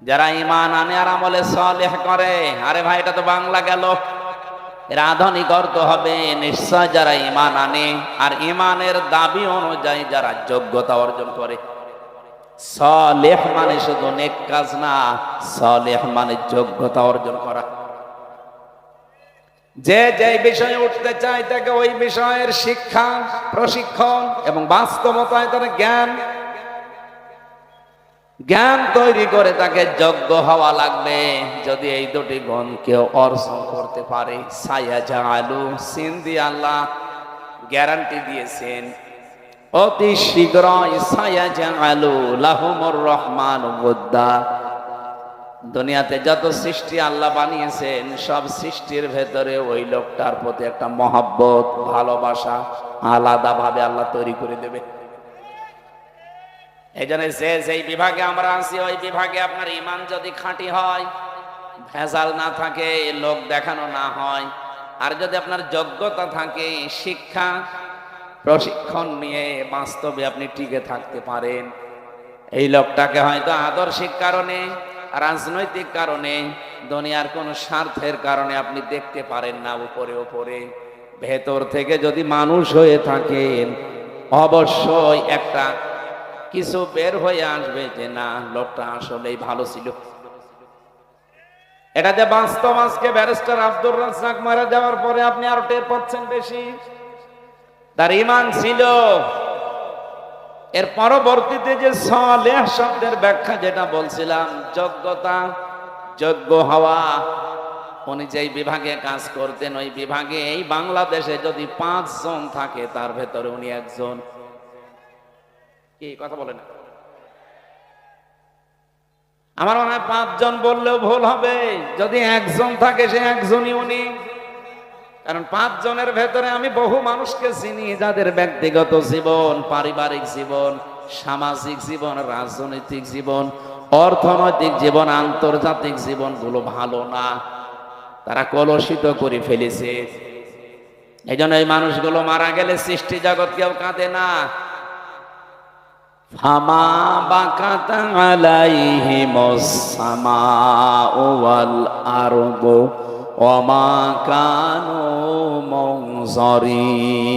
যারা ঈমান আনে আর আমলে সালেহ করে, আরে ভাই এটা তো বাংলা গেল, এর আধুনিক অর্থ হবে নিশ্চয় যারা ঈমান আনে আর ঈমানের দাবি অনুযায়ী যারা যোগ্যতা অর্জন করে। সালেহ মানে শুধু নেক কাজ না, সালেহ মানে যোগ্যতা অর্জন করা। যে যে বিষয়ে উঠতে চায় তাকে ওই বিষয়ের শিক্ষা, প্রশিক্ষণ এবং বাস্তবতায় তার জ্ঞান তৈরি করে তাকে যোগ্য হওয়া লাগবে। যদি এই দুটি গুণ কেউ অর্জন করতে পারে, সায়াজালু সিন্দি আল্লাহ গ্যারান্টি দিয়েছেন অতি শীঘ্রই সায়াজালু লাহুমুর রহমান ওয়াদ্দা। দুনিয়াতে যত সৃষ্টি আল্লাহ বানিয়েছেন সব সৃষ্টির ভেতরে ওই লোকটার প্রতি একটা মহব্বত, ভালোবাসা আলাদা ভাবে আল্লাহ তৈরি করে দেবে। এই জন্য যেই বিভাগে আমরা আছি ওই বিভাগে আপনার ঈমান যদি খাঁটি হয়, ভেজাল না থাকে, লোক দেখানো না হয়, আর যদি আপনার যোগ্যতা থাকে, শিক্ষা প্রশিক্ষণ নিয়ে বাস্তবে আপনি টিকে থাকতে পারেন, এই লোকটাকে হয়তো আদর্শিক কারণে, রাজনৈতিক কারণে, দুনিয়ার কোন স্বার্থের কারণে আপনি দেখতে পারেন না উপরে উপরে, ভেতর থেকে যদি মানুষ হয়ে থাকেন অবশ্যই একটা কিছু বের হয়ে আসবে যে না, লোকটা আসলেই ভালো ছিল। এটা যে বাস্তব। আজকে ব্যারিস্টার আব্দুর রাজ্জাক মারা যাওয়ার পরে আপনি আরো টের পাচ্ছেন বেশি তার ঈমান ছিল। এর পরবর্তীতে যে সালেহ শব্দের ব্যাখ্যা যেটা বলছিলাম, যোগ্যতা, যোগ্য হওয়া, উনি যেই বিভাগে কাজ করতেন ওই বিভাগে এই বাংলাদেশে যদি 5 জন থাকে তার ভেতরে উনি একজন। কি কথা বলেন? আমার মনে হয় 5 জন বললেও ভুল হবে। যদি একজন থাকে সে একজনই উনি। কারণ 5 জনের ভেতরে আমি বহু মানুষকে চিনি যাদের ব্যক্তিগত জীবন, পারিবারিক জীবন, সামাজিক জীবন, রাজনৈতিক জীবন, অর্থনৈতিক জীবন, আন্তর্জাতিক জীবন গুলো ভালো না, তারা কলুষিত করে ফেলেছে। এই জন্য এই মানুষগুলো মারা গেলে সৃষ্টি জগৎ কেউ কাঁদে না। ফামা বাকাত আলাইহিমুস সামাউ ওয়াল আরদু ওমা কানু মুনজারিন।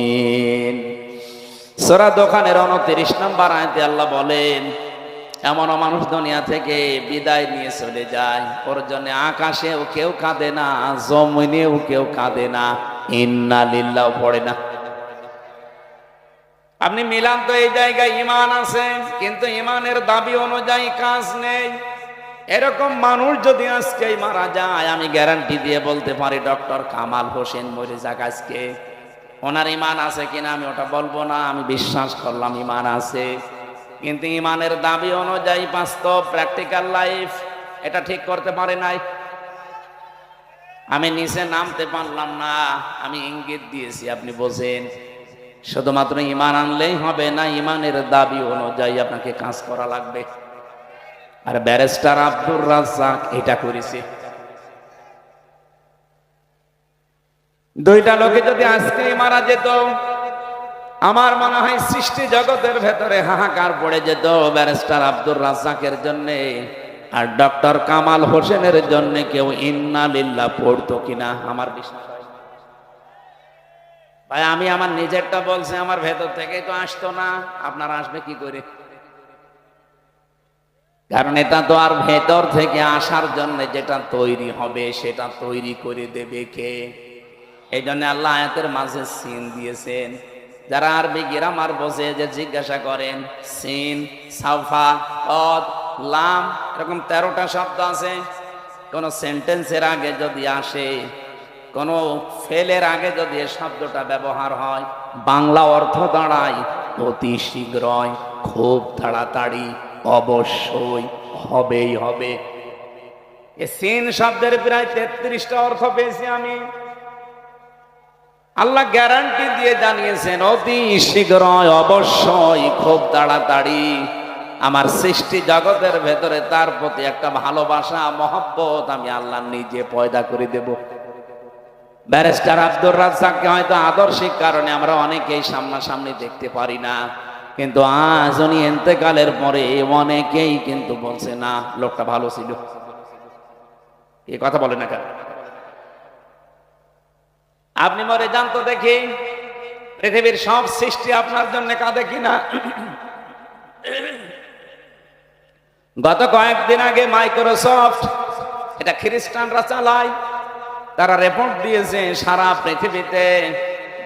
সূরা দোকানের 29 নম্বর আয়াতে আল্লাহ বলেন, এমন মানুষ দুনিয়া থেকে বিদায় নিয়ে চলে যায়, ওর জন্য আকাশেও কেউ কাঁদে না, জমিনেও কেউ কাঁদে না, ইন্না লিল্লাহ পড়ে না। আপনি মিলান তো এই জায়গায় ঈমান আছে কিন্তু ঈমানের দাবি অনুযায়ী কাজ নেই, এরকম মানুষ যদি আজকে মারা যায়, আমি গ্যারান্টি দিয়ে বলতে পারি ডক্টর কামাল হোসেন মরে যাক আজকে, ওনার ঈমান আছে কিনা আমি ওটা বলবো না, আমি বিশ্বাস করলাম ঈমান আছে, কিন্তু ঈমানের দাবি অনুযায়ী বাস্তব প্র্যাকটিক্যাল লাইফ এটা ঠিক করতে পারে নাই। আমি নিচে নামতে পারলাম না, আমি ইঙ্গিত দিয়েছি, আপনি বোঝেন। শুধুমাত্র ঈমান আনলেই হবে না, ঈমানের দাবি অনুযায়ী আপনাকে কাজ করা লাগবে। আর ব্যারিস্টার আব্দুর রাজ্জাক এটা করেছে। দুইটা লোকে যদি আজকে মারা যেত, আমার মনে হয় সৃষ্টি জগতের ভেতরে হাহাকার পড়ে যেত ব্যারিস্টার আব্দুর রাজ্জাকের জন্য, আর ডক্টর কামাল হোসেনের জন্য কেউ ইন্না লিল্লাহ পড়তো কিনা আমার বিশ্বাস হয় না। ভাই আমি আমার নিজেরটা বলছি, আমার ভেতর থেকেই তো আসতো না, আপনার আসবে কি করে? কারণ এটা তো আর ভেতর থেকে আসার জন্য যেটা তৈরি হবে সেটা তৈরি করে দেবে কে? এই জন্য আল্লাহ আয়াতের মাঝে সিন দিয়েছেন। যারা আরবি গ্রামার বোঝে যে জিজ্ঞাসা করেন, সিন, সাফা, কদ, লাম, এরকম 13টা শব্দ আছে। কোন সেন্টেন্সের আগে যদি আসে, কোন ফেলের আগে যদি এই শব্দটা ব্যবহার হয়, বাংলা অর্থ দাঁড়ায় অতি শীঘ্রই, খুব তাড়াতাড়ি, অবশ্যই, হবেই হবে। এই সিন শব্দের প্রায় 33টা অর্থ পেয়েছি আমি। আল্লাহ গ্যারান্টি দিয়ে জানিয়েছেন অতি শীঘ্রই, অবশ্যই, খুব তাড়াতাড়ি আমার সৃষ্টি জগতের ভেতরে তার প্রতি একটা ভালোবাসা, মহব্বত আমি আল্লাহ নিজে পয়দা করে দেব। ব্যারিস্টার আব্দুর রাজ্জাককে হয়তো আদর্শিক কারণে আমরা অনেকেই সামনাসামনি দেখতে পারি না, কিন্তু আজ উনি ইন্তেকালের পরে অনেকেই কিন্তু বলছে না লোকটা ভালো ছিল। এ কথা বলে না কেন? আপনি মরে যান তো দেখি, পৃথিবীর সব সৃষ্টি আপনার জন্য কাঁদে কিনা। গত কয়েকদিন আগে মাইক্রোসফট, এটা খ্রিস্টানরা চালায়, তারা রিপোর্ট দিয়েছে সারা পৃথিবীতে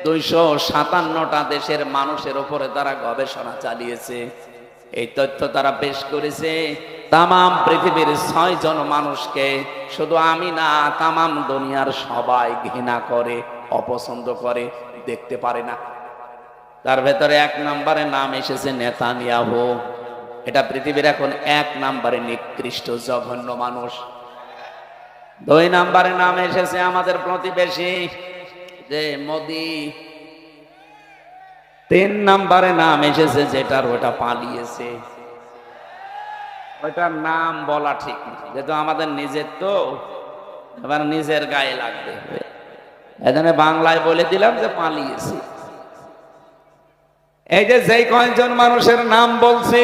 257টা দেশের মানুষের উপরে তারা গবেষণা চালিয়েছে। এই তথ্য তারা পেশ করেছে। তামাম পৃথিবীর 6 জন মানুষকে, শুধু আমি না, তামাম দুনিয়ার সবাই ঘৃণা করে, অপছন্দ করে, দেখতে পারে না। তার ভেতরে 1 নম্বরে নাম এসেছে নেতানিয়াহু। এটা পৃথিবীর এখন 1 নম্বরে নিকৃষ্ট জঘন্য মানুষ। 2 নম্বরে নাম এসেছে আমাদের প্রতিবেশী যে মোদি। 3 নম্বরে নাম এসেছে যেটার ওটা পালিয়েছে, ওইটার নাম বলা ঠিক না, যেহেতু আমাদের নিজের তো এবার নিজের গায়ে লাগবে, এজন্য বাংলায় বলে দিলাম যে পালিয়েছে। এই যে যেই কয়েকজন মানুষের নাম বলছি,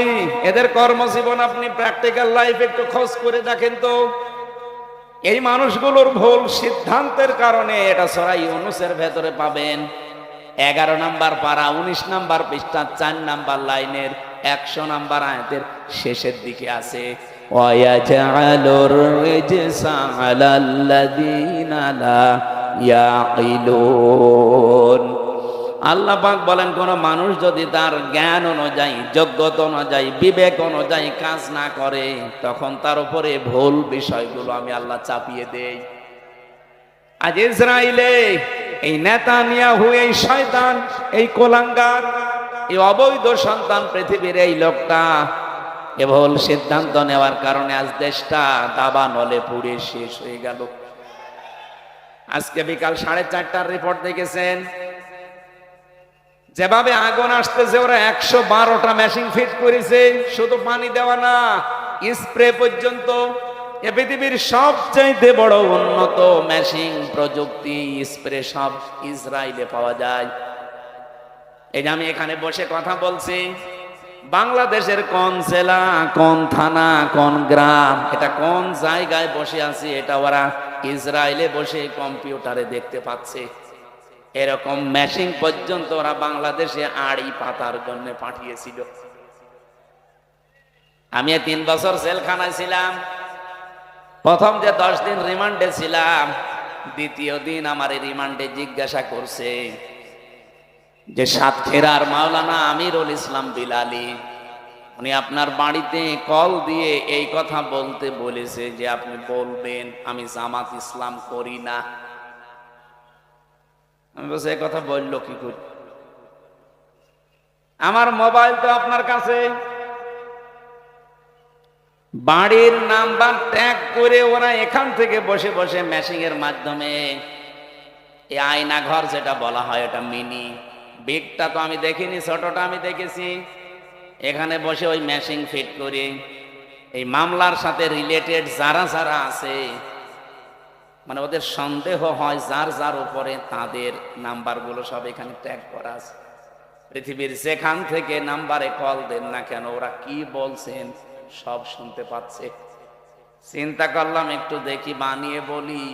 এদের কর্মজীবন আপনি প্র্যাকটিক্যাল লাইফ একটু খোঁজ করে দেখেন তো। এই মানুষগুলোর ভুল সিদ্ধান্তের কারণে, এটা সূরা ইউনূসের ভেতরে পাবেন, 11 নম্বর পারা 19 নম্বর পৃষ্ঠা 4 নম্বর লাইনের 100 নম্বর আয়াতের শেষের দিকে আছে, ওয়ায়াজআলুর রিজসা আলাল্লাযীনা লা ইয়াকিলুন। আল্লাহ পাক বলেন, কোন মানুষ যদি তার জ্ঞান অনুযায়ী, যোগ্যতা অনুযায়ী, বিবেক অনুযায়ী কাজ না করে, তখন তার উপরে ভুল বিষয়গুলো আমি আল্লাহ চাপিয়ে দেই। আজ ইসরায়েলে এই নেতানিয়াহু, এই শয়তান, এই কোলাঙ্গার, এই অবৈধ সন্তান পৃথিবীর এই লোকটা এ ভুল সিদ্ধান্ত নেওয়ার কারণে আজ দেশটা দাবানলে পুড়ে শেষ হয়ে গেল। আজকে বিকাল 4:30টার রিপোর্ট দেখেছেন, যেভাবে আগুন আসতেছে, ওরা 112টা মেশিন ফিট করেছে। শুধু পানি দেওয়া না, স্প্রে পর্যন্ত। এ পৃথিবীর সবচাইতে বড় উন্নত মেশিন প্রযুক্তি, স্প্রে সব ইসরায়েলে পাওয়া যায়। এই যে আমি এখানে বসে কথা বলছি, বাংলাদেশের কোন জেলা, কোন থানা, কোন গ্রাম, এটা কোন জায়গায় বসে আছি, এটা ওরা ইসরায়েলে বসে কম্পিউটারে দেখতে পাচ্ছে। এরকম মেশিন পর্যন্ত ওরা বাংলাদেশে আড়ি পাতার জন্য পাঠিয়েছিল। আমি 3 বছর জেলখানায় ছিলাম। প্রথম যে 10 দিন রিমান্ডে ছিলাম, দ্বিতীয় দিন আমার এই রিমান্ডে জিজ্ঞাসা করছে যে সাতক্ষীরার মাওলানা আমিরুল ইসলাম বিলালী, উনি আপনার বাড়িতে কল দিয়ে এই কথা বলতে বলেছে যে আপনি বলবেন আমি জামাত ইসলাম করি না। আমি বলছি, এই কথা বললো কি করে? আমার মোবাইল তো আপনার কাছে, বাড়ির নাম্বার ট্যাগ করে ওরা এখান থেকে বসে বসে মেশিনের মাধ্যমে, এই আয়না ঘর যেটা বলা হয়, এটা মিনি, বিগটা তো আমি দেখিনি, ছোটটা আমি দেখেছি। এখানে বসে ওই মেশিন ফিট করে এই মামলার সাথে রিলেটেড যারা যারা আছে, মানে ওদের সন্দেহ হয় যার যার উপরে, তাদের নাম্বারগুলো সব এখানে ট্যাগ করা আছে। পৃথিবীর যেখান থেকে নাম্বারে কল দেন না কেন, ওরা কি বলছেন সব শুনতে পাচ্ছে। চিন্তা করলাম একটু দেখি, বানিয়ে বলি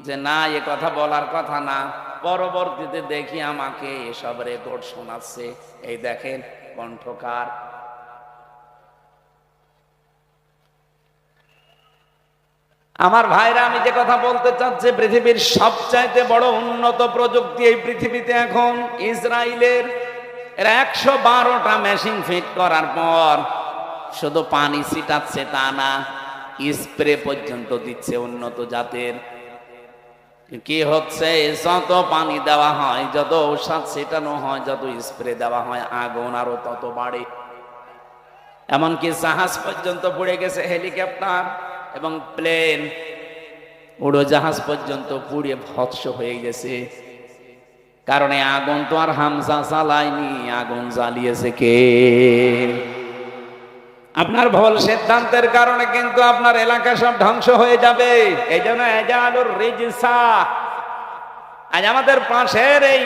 যে না, এ কথা বলার কথা না। পরবর্তীতে দেখি আমাকে এসব রেকর্ড শোনাচ্ছে। এই দেখেন কণ্ঠকার। আমার ভাইরা, আমি যে কথা বলতে চাচ্ছি, পৃথিবীর সবচাইতে বড় উন্নত প্রযুক্তি এই পৃথিবীতে এখন ইসরায়েলের। এরা 112টা মেশিন ফিট করার পর শুধু পানি ছিটাচ্ছে তা না, স্প্রে পর্যন্ত দিচ্ছে উন্নত জাতের। কি হচ্ছে, যত পানি দেওয়া হয়, যত ঔষধ ছিটানো হয়, যত স্প্রে দেওয়া হয়, আগুন আরো তত বাড়ে। এমনকি জাহাজ পর্যন্ত পুড়ে গেছে, হেলিকপ্টার এবং প্লেন, উড়োজাহাজ পর্যন্ত পুড়ে ভস্ম হয়ে গেছে। কারণ এই আগুন তো আর হামজা জ্বালায়নি, আগুন জ্বালিয়েছে কে? আপনার ভুল সিদ্ধান্তের কারণে কিন্তু আপনার এলাকা সব ধ্বংস হয়ে যাবে। এই জন্য এজালুর রিজসা, আজ আমাদের পাশের এই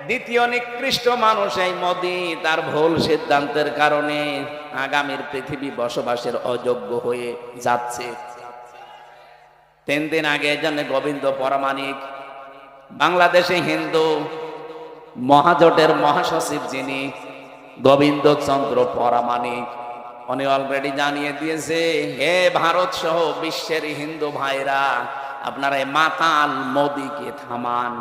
দ্বিতীয় নিকৃষ্ট মানুষ এই মোদি, তার ভুল সিদ্ধান্তের কারণে আগামীর পৃথিবী বসবাসের অযোগ্য হয়ে যাচ্ছে। 3 দিন আগে জন্য গোবিন্দ পরামানিক, বাংলাদেশে হিন্দু মহাজোটের মহাসচিব যিনি গোবিন্দ চন্দ্র পরামানিক, উনি অলরেডি জানিয়ে দিয়েছে, হে ভারত সহ বিশ্বের হিন্দু ভাইরা, আপনারা এই মাতাল মোদিকে থামান।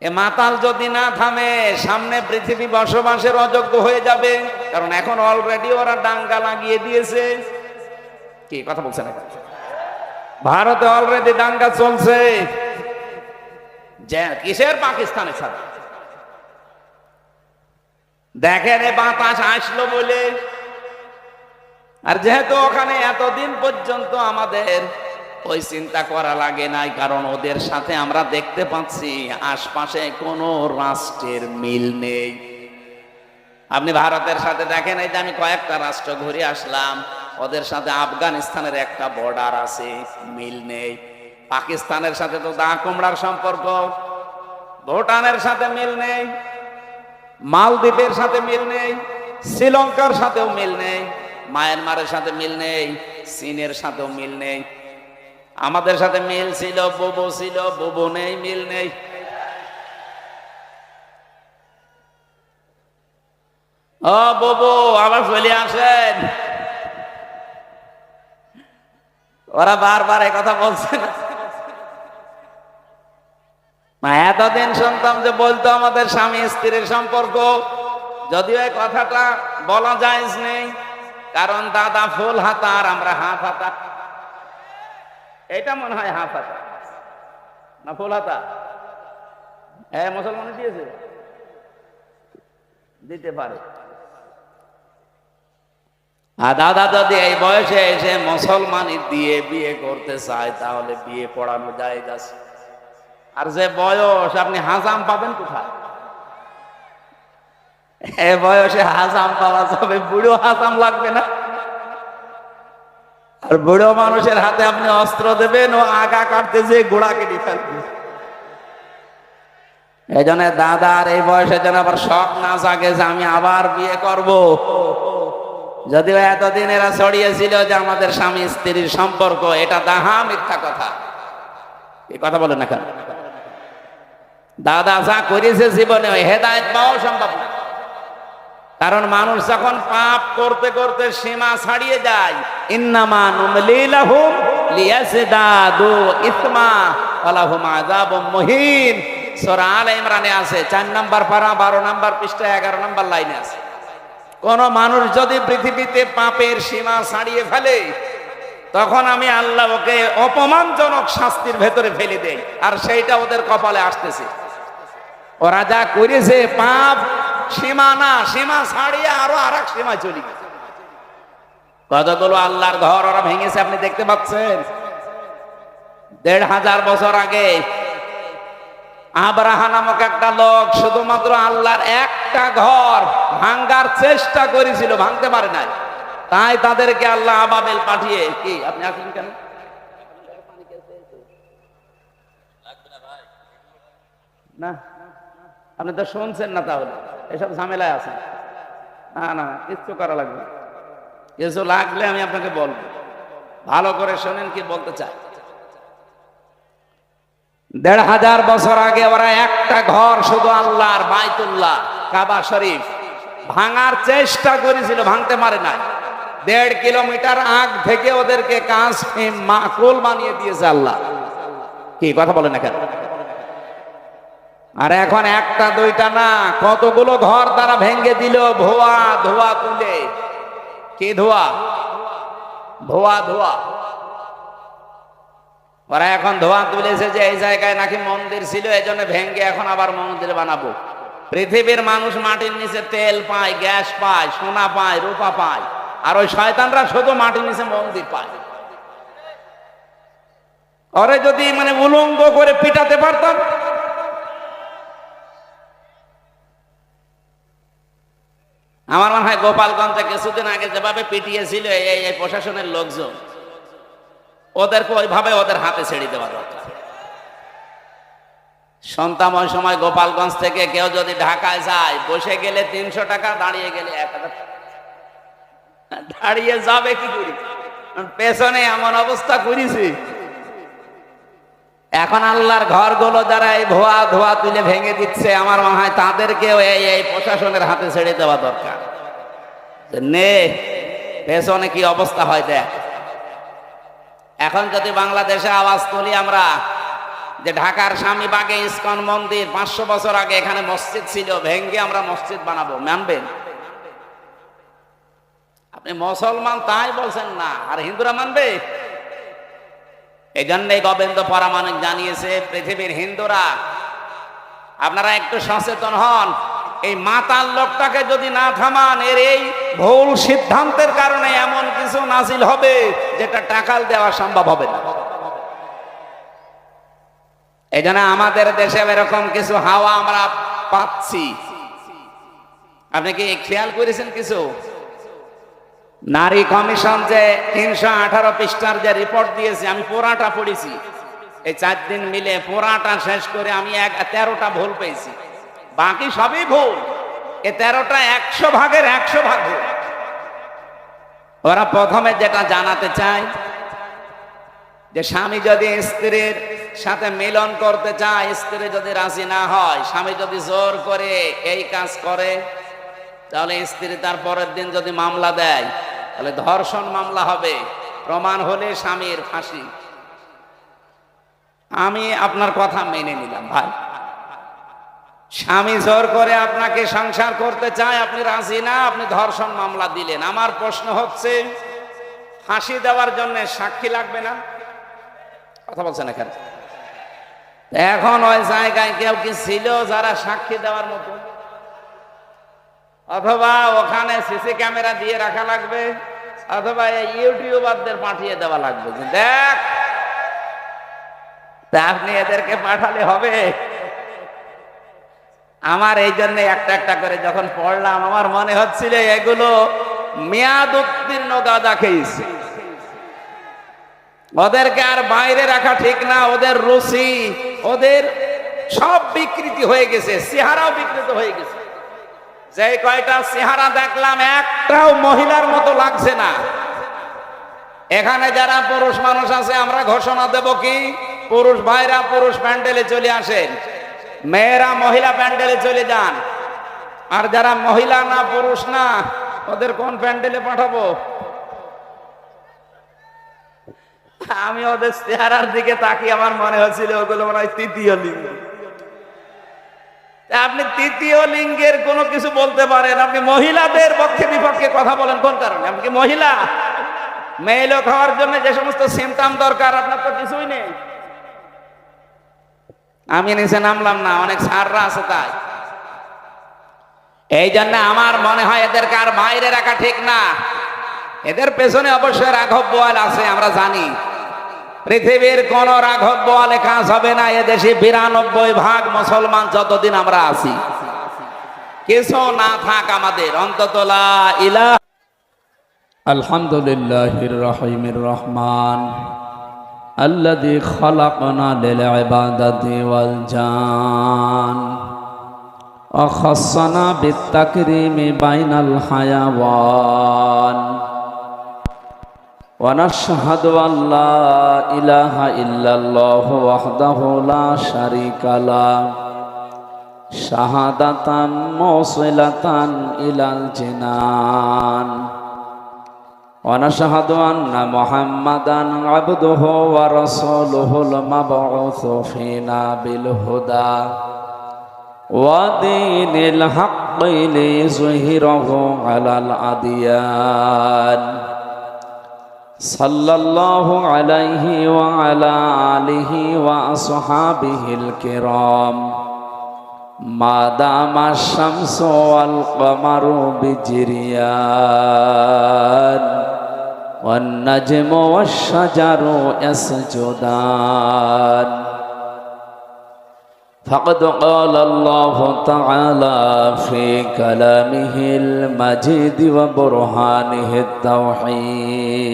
এ মাতাল যদি না থামে, সামনে পৃথিবী বসবাসের অযোগ্য হয়ে যাবে। কারণ এখন অলরেডি ওরা দাঙ্গা লাগিয়ে দিয়েছে। কি কথা বলছেন? ভারতে অলরেডি দাঙ্গা চলছে। কিসের? পাকিস্তানের সাথে। দেখেন এ বাতাস আসলো বলে। আর যেহেতু ওখানে এতদিন পর্যন্ত আমাদের ওই চিন্তা করা লাগে নাই, কারণ ওদের সাথে আমরা দেখতে পাচ্ছি আশপাশে কোনো রাষ্ট্রের মিল নেই। আপনি ভারতের সাথে দেখেন, এই যে আমি কয়েকটা রাষ্ট্র ঘুরে আসলাম, ওদের সাথে আফগানিস্তানের একটা বর্ডার আছে, মিল নেই। পাকিস্তানের সাথে তো দা কুমড়ার সম্পর্ক, ভুটানের সাথে মিল নেই, মালদ্বীপের সাথে মিল নেই, শ্রীলঙ্কার সাথেও মিল নেই, মায়ানমারের সাথে মিল নেই, চীনের সাথেও মিল নেই। আমাদের সাথে মিল ছিল, বুবু ছিল, বুবু নেই, মিল নেই। ও বুবু, আবার চলে আসেন। ওরা বারবার এই কথা বলছে না? এতদিন শুনতাম যে বলতো আমাদের স্বামী স্ত্রীর সম্পর্ক, যদিও এই কথাটা বলা জায়েজ নেই, কারণ দাদা ফুল হাতা আর আমরা হাফ হাতা। এটা মনে হয় হাফ হাতা না ফুল হাতা? হ্যাঁ, মুসলমানে দিয়েছে, দিতে পারে। আর দাদা যদি এই বয়সে এসে মুসলমানি দিয়ে বিয়ে করতে চায়, তাহলে বিয়ে পড়ানো যায় আছে। আর যে বয়স, আপনি হাজাম পাবেন কোথায়? এ বয়সে হাজাম পাওয়া যাবে? বুড়ো হাজাম লাগবে না? আর বুড়ো মানুষের হাতে আপনি অস্ত্র দেবেন, ও আগা কাটতে যে গোড়া কেটে ফেলবে। এই জন্য দাদার এই বয়সে যেন আবার শখ না জাগে যে আমি আবার বিয়ে করব। যদিও এতদিন এরা ছড়িয়েছিল যে আমাদের স্বামী স্ত্রীর সম্পর্ক, এটা দাহা মিথ্যা কথা। এই কথা বলেন না কেন? দাদা যা করেছে জীবনে, ওই হেদায়েত পাওয়া সম্ভব না। কারণ মানুষ যখন পাপ করতে করতে সীমা ছাড়িয়ে যায়, ইন্নামা নুমলি লাহুম লিয়াজদাদু ইসমা ওয়া লাহুম আযাবুম মুহিন, সূরা আলে ইমরানে আছে, 4 নম্বর পারা 12 নম্বর পৃষ্ঠা 11 নম্বর লাইনে আছে। কোন মানুষ যদি পৃথিবীতে পাপের সীমা ছাড়িয়ে ফেলে, তখন আমি আল্লাহ ওকে অপমানজনক শাস্তির ভেতরে ফেলে দেই, আর সেইটা ওদের কপালে আসতেছে। ওরা যা করেছে পাপ সীমা না, সীমা ছাড়িয়ে আরো আরেক সীমায় চলে গেছে। কতগুলো আল্লাহর ঘর ওরা ভেঙেছে, আপনি দেখতে পাচ্ছেন। 1500 বছর আগে আব্রাহা নামক একটা লোক শুধুমাত্র আল্লাহর একটা ঘর ভাঙ্গার চেষ্টা করেছিল, ভাঙতে পারে নাই। তাই তাদেরকে আল্লাহ আবাবিল পাঠিয়ে, কি আপনি আসেন কেন? না, আপনি তো শুনছেন না, তাহলে এসব ঝামেলায় আছেন। না না, কিচ্ছু করা লাগবে না। কিছু লাগলে আমি আপনাকে বলবো, ভালো করে শোনেন কি বলতে চাই। 1500 বছর আগে ওরা একটা ঘর শুধু আল্লাহর বাইতুল্লাহ কাবা শরীফ ভাঙার চেষ্টা করেছিল, ভাঙতে পারে নাই। 1.5 কিলোমিটার আগ থেকে ওদেরকে কাজ মাকরুল বানিয়ে দিয়েছে আল্লাহ। কি কথা বলেন না কেন? আর এখন একটা দুইটা না, কতগুলো ঘর তারা ভেঙে দিল ধোয়া ধোয়া তুলে। কি ধোয়া? ধোয়া ধোয়া। ওরা এখন ধোয়া তুলেছে যে এই জায়গায় নাকি মন্দির ছিল, এই জন্য ভেঙে এখন আবার মন্দির বানাবো। পৃথিবীর মানুষ মাটির নিচে তেল পায়, গ্যাস পায়, সোনা পায়, রূপা পায়, আর ওই শয়তানরা শুধু মাটির নিচে মন্দির পায়। ওরে যদি উলঙ্গ করে পিটাতে পারতাম, আমার মনে হয় গোপালগঞ্জে কিছুদিন আগে যেভাবে পিটিয়েছিল এই প্রশাসনের লোকজন, ওদেরকে ওইভাবে ওদের হাতে ছেড়ে দেওয়া দরকার। শুনতাম ওই সময় গোপালগঞ্জ থেকে কেউ যদি ঢাকায় যায়, বসে গেলে 300 টাকা, দাঁড়িয়ে গেলে 1000 টাকা। দাঁড়িয়ে যাবে কি করি, পেছনে এমন অবস্থা করেছি। এখন আল্লাহর ঘরগুলো যারা এই ধোয়া ধোয়া তুলে ভেঙে দিচ্ছে, আমার মনে হয় তাদেরকেও এই প্রশাসনের হাতে ছেড়ে দেওয়া দরকার। নে পেছনে কি অবস্থা হয় দেখ। এখন যদি বাংলাদেশে আওয়াজ তুলি আমরা যে ঢাকার স্বামীবাগে ইসকন মন্দির, 500 বছর আগে এখানে মসজিদ ছিল, ভেঙ্গে আমরা মসজিদ বানাবো, মানবেন? আপনি মুসলমান তাই বলছেন না, আর হিন্দুরা মানবে? এই জন্যই গোবিন্দ পরামানিক জানিয়েছে, পৃথিবীর হিন্দুরা আপনারা একটু সচেতন হন। এই মাতাল লোকটাকে যদি না থামান, এর এই ভুল সিদ্ধান্তের কারণে এমন কিছু নাজিল হবে যেটা টাকাল দেওয়া সম্ভব হবে না। এই জন্য আমাদের দেশে এরকম কিছু হাওয়া আমরা পাচ্ছি। আপনি কি খেয়াল করেছেন কিছু? নারী কমিশন যে 318 পৃষ্ঠার যে রিপোর্ট দিয়েছে, আমি পুরাটা পড়েছি এই 4 দিন মিলে, পুরাটা শেষ করে আমি 13টা ভুল পেয়েছি, বাকি সবই ভুল। এই 13টা 100 ভাগের 100 ভাগ ভুল। ওরা প্রথমে যেটা জানাতে চায় যে স্বামী যদি স্ত্রীর সাথে মিলন করতে চায়, স্ত্রী যদি রাজি না হয়, স্বামী যদি জোর করে এই কাজ করে, তাহলে স্ত্রী তার পরের দিন যদি মামলা দেয়, তাহলে ধর্ষণ মামলা হবে, প্রমাণ হলে স্বামীর ফাঁসি। আমি আপনার কথা মেনে নিলাম ভাই, স্বামী জোর করে আপনাকে সংসার করতে চায়, আপনি রাজি না, আপনি ধর্ষণ মামলা দিলেন। আমার প্রশ্ন হচ্ছে, ফাঁসি দেওয়ার জন্য সাক্ষী লাগবে না? কথা বলছেন এখানে? এখন ওই জায়গায় কেউ কি ছিল যারা সাক্ষী দেওয়ার মতো? অথবা ওখানে সিসি ক্যামেরা দিয়ে রাখা লাগবে, অথবা এই ইউটিউবারদের পাঠিয়ে দেওয়া লাগবে যে দেখ। তা আপনি এদেরকে পাঠালে হবে? আমার এই জন্য একটা একটা করে যখন পড়লাম, আমার মনে হচ্ছিল এগুলো মেয়াদ উত্তীর্ণ গাঁজা খেয়েছে। ওদেরকে আর বাইরে রাখা ঠিক না, ওদের রুচি, ওদের সব বিকৃতি হয়ে গেছে, চেহারাও বিকৃত হয়ে গেছে। যে কয়টা চেহারা দেখলাম, একটাও মহিলার মতো লাগছে না। এখানে যারা পুরুষ মানুষ আছে, আমরা ঘোষণা দেব কি, পুরুষ ভাইরা পুরুষ প্যান্ডেলে চলে আসেন, মেয়েরা মহিলা প্যান্ডেলে চলে যান। আর যারা মহিলা না, পুরুষ না, ওদের কোন প্যান্ডেলে পাঠাবো? আমি ওদের চেহারার দিকে তাকিয়ে আমার মনে হচ্ছিল ওগুলো মনে হয় তৃতীয় লিঙ্গ। আপনি তৃতীয় লিঙ্গের কোনো কিছু বলতে পারেন, আপনি মহিলাদের পক্ষে বিপক্ষে কথা বলেন কোন কারণে? আপনি কি মহিলা? মেয়ে লোক হওয়ার জন্য যে সমস্ত সিমটম দরকার, আপনার তো কিছুই নেই। আমি নিচে নামলাম না, অনেক সাররা আছে তাই। এই জন্য আমার মনে হয় এদেরকে আর বাইরে রাখা ঠিক না। এদের পেছনে অবশ্যই রাঘব বোয়াল আছে, আমরা জানি। পৃথিবীর কোন রাঘব বোয়ালে কাজ হবে না। এদেশে 92% মুসলমান যতদিন আমরা আছি। কিছু না থাক আমাদের, অন্তত লা ইলাহা আলহামদুলিল্লাহির রহিমির রহমান আল্লাযী খালাকনা লিল ইবাদাতি ওয়াল জান ওয়া খাসসানা বিত তাকরীমি বাইনাল হায়াওয়ান ওয়া নাশহাদু আল লা ইলাহা ইল্লাল্লাহু ওয়াহদাহু লা শারীকা লাহু শাহাদাতান মুসিলাতান ইলাল জিনান ওয়া নাশহাদু আন্না মুহাম্মাদান আবদুহু ওয়া রাসূলুহুল মাবউসু ফীনা বিল হুদা ওয়া দীনিল হাক্কি লিযুহিরাহু আলাল আদিয়ান সাল্লাল্লাহু আলাইহি ওয়া আলা আলিহি ওয়া আসহাবিহিল কিরাম মাদামা শামসু ওয়াল কমারু বিজরিয়ান ওয়ান নাজমু ওয়াশ শাজারু ইয়াসজুদান فقد قال الله تعالى في كلامه المجيد وبرهانه التوحيد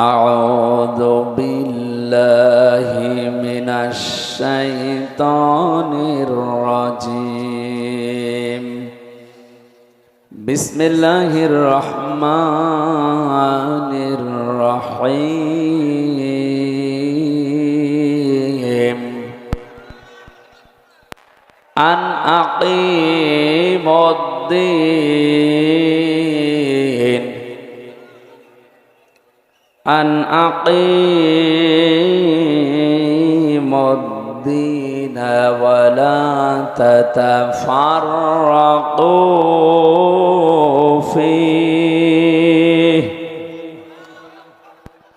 أعوذ بالله من বিসমিল্লাহির রহমানির রহিম আন আকিমুদ্দিন আন আকিমুদ্দিন ওয়া লা তাতাফাররাকু ফীহি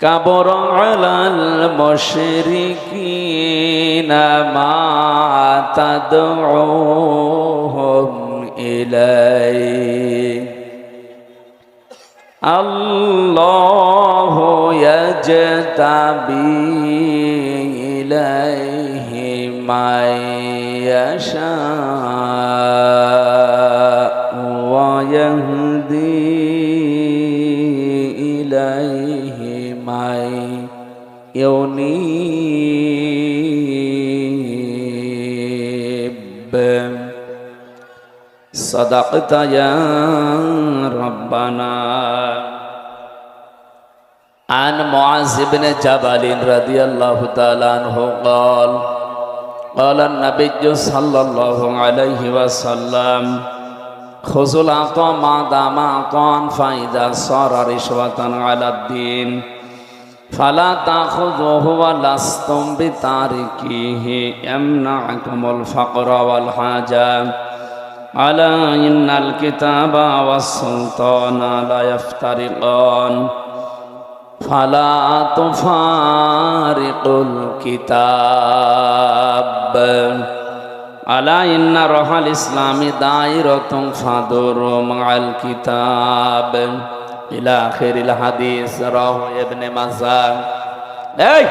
কাবুরা আলাল মুশরিকিনা মা তাদউহুম ইলাইহি আল্লাহু ইয়াজতাবি ইলাইহি মান ইয়াশাউ ওয়া ইয়াহদি ইলাইহি মান ইউনীব সাদাকতা ইয়া রাব্বানা عن معاذ بن جبل رضي الله تعالى عنه قال قال النبي صلى الله عليه وسلم خذوا العطاء ما دام عطاء فإذا صار رشوة على الدين فلا تأخذوه ولستم بتاركيه يمنعكم الفقر والحاجة ألا إن الكتاب والسلطان لا يفترقان فلا تفارقوا الكتاب ألا إن روح الإسلام دائرة فدوروا مع الكتاب إلى آخر الحديث رواه ابن ماجه এই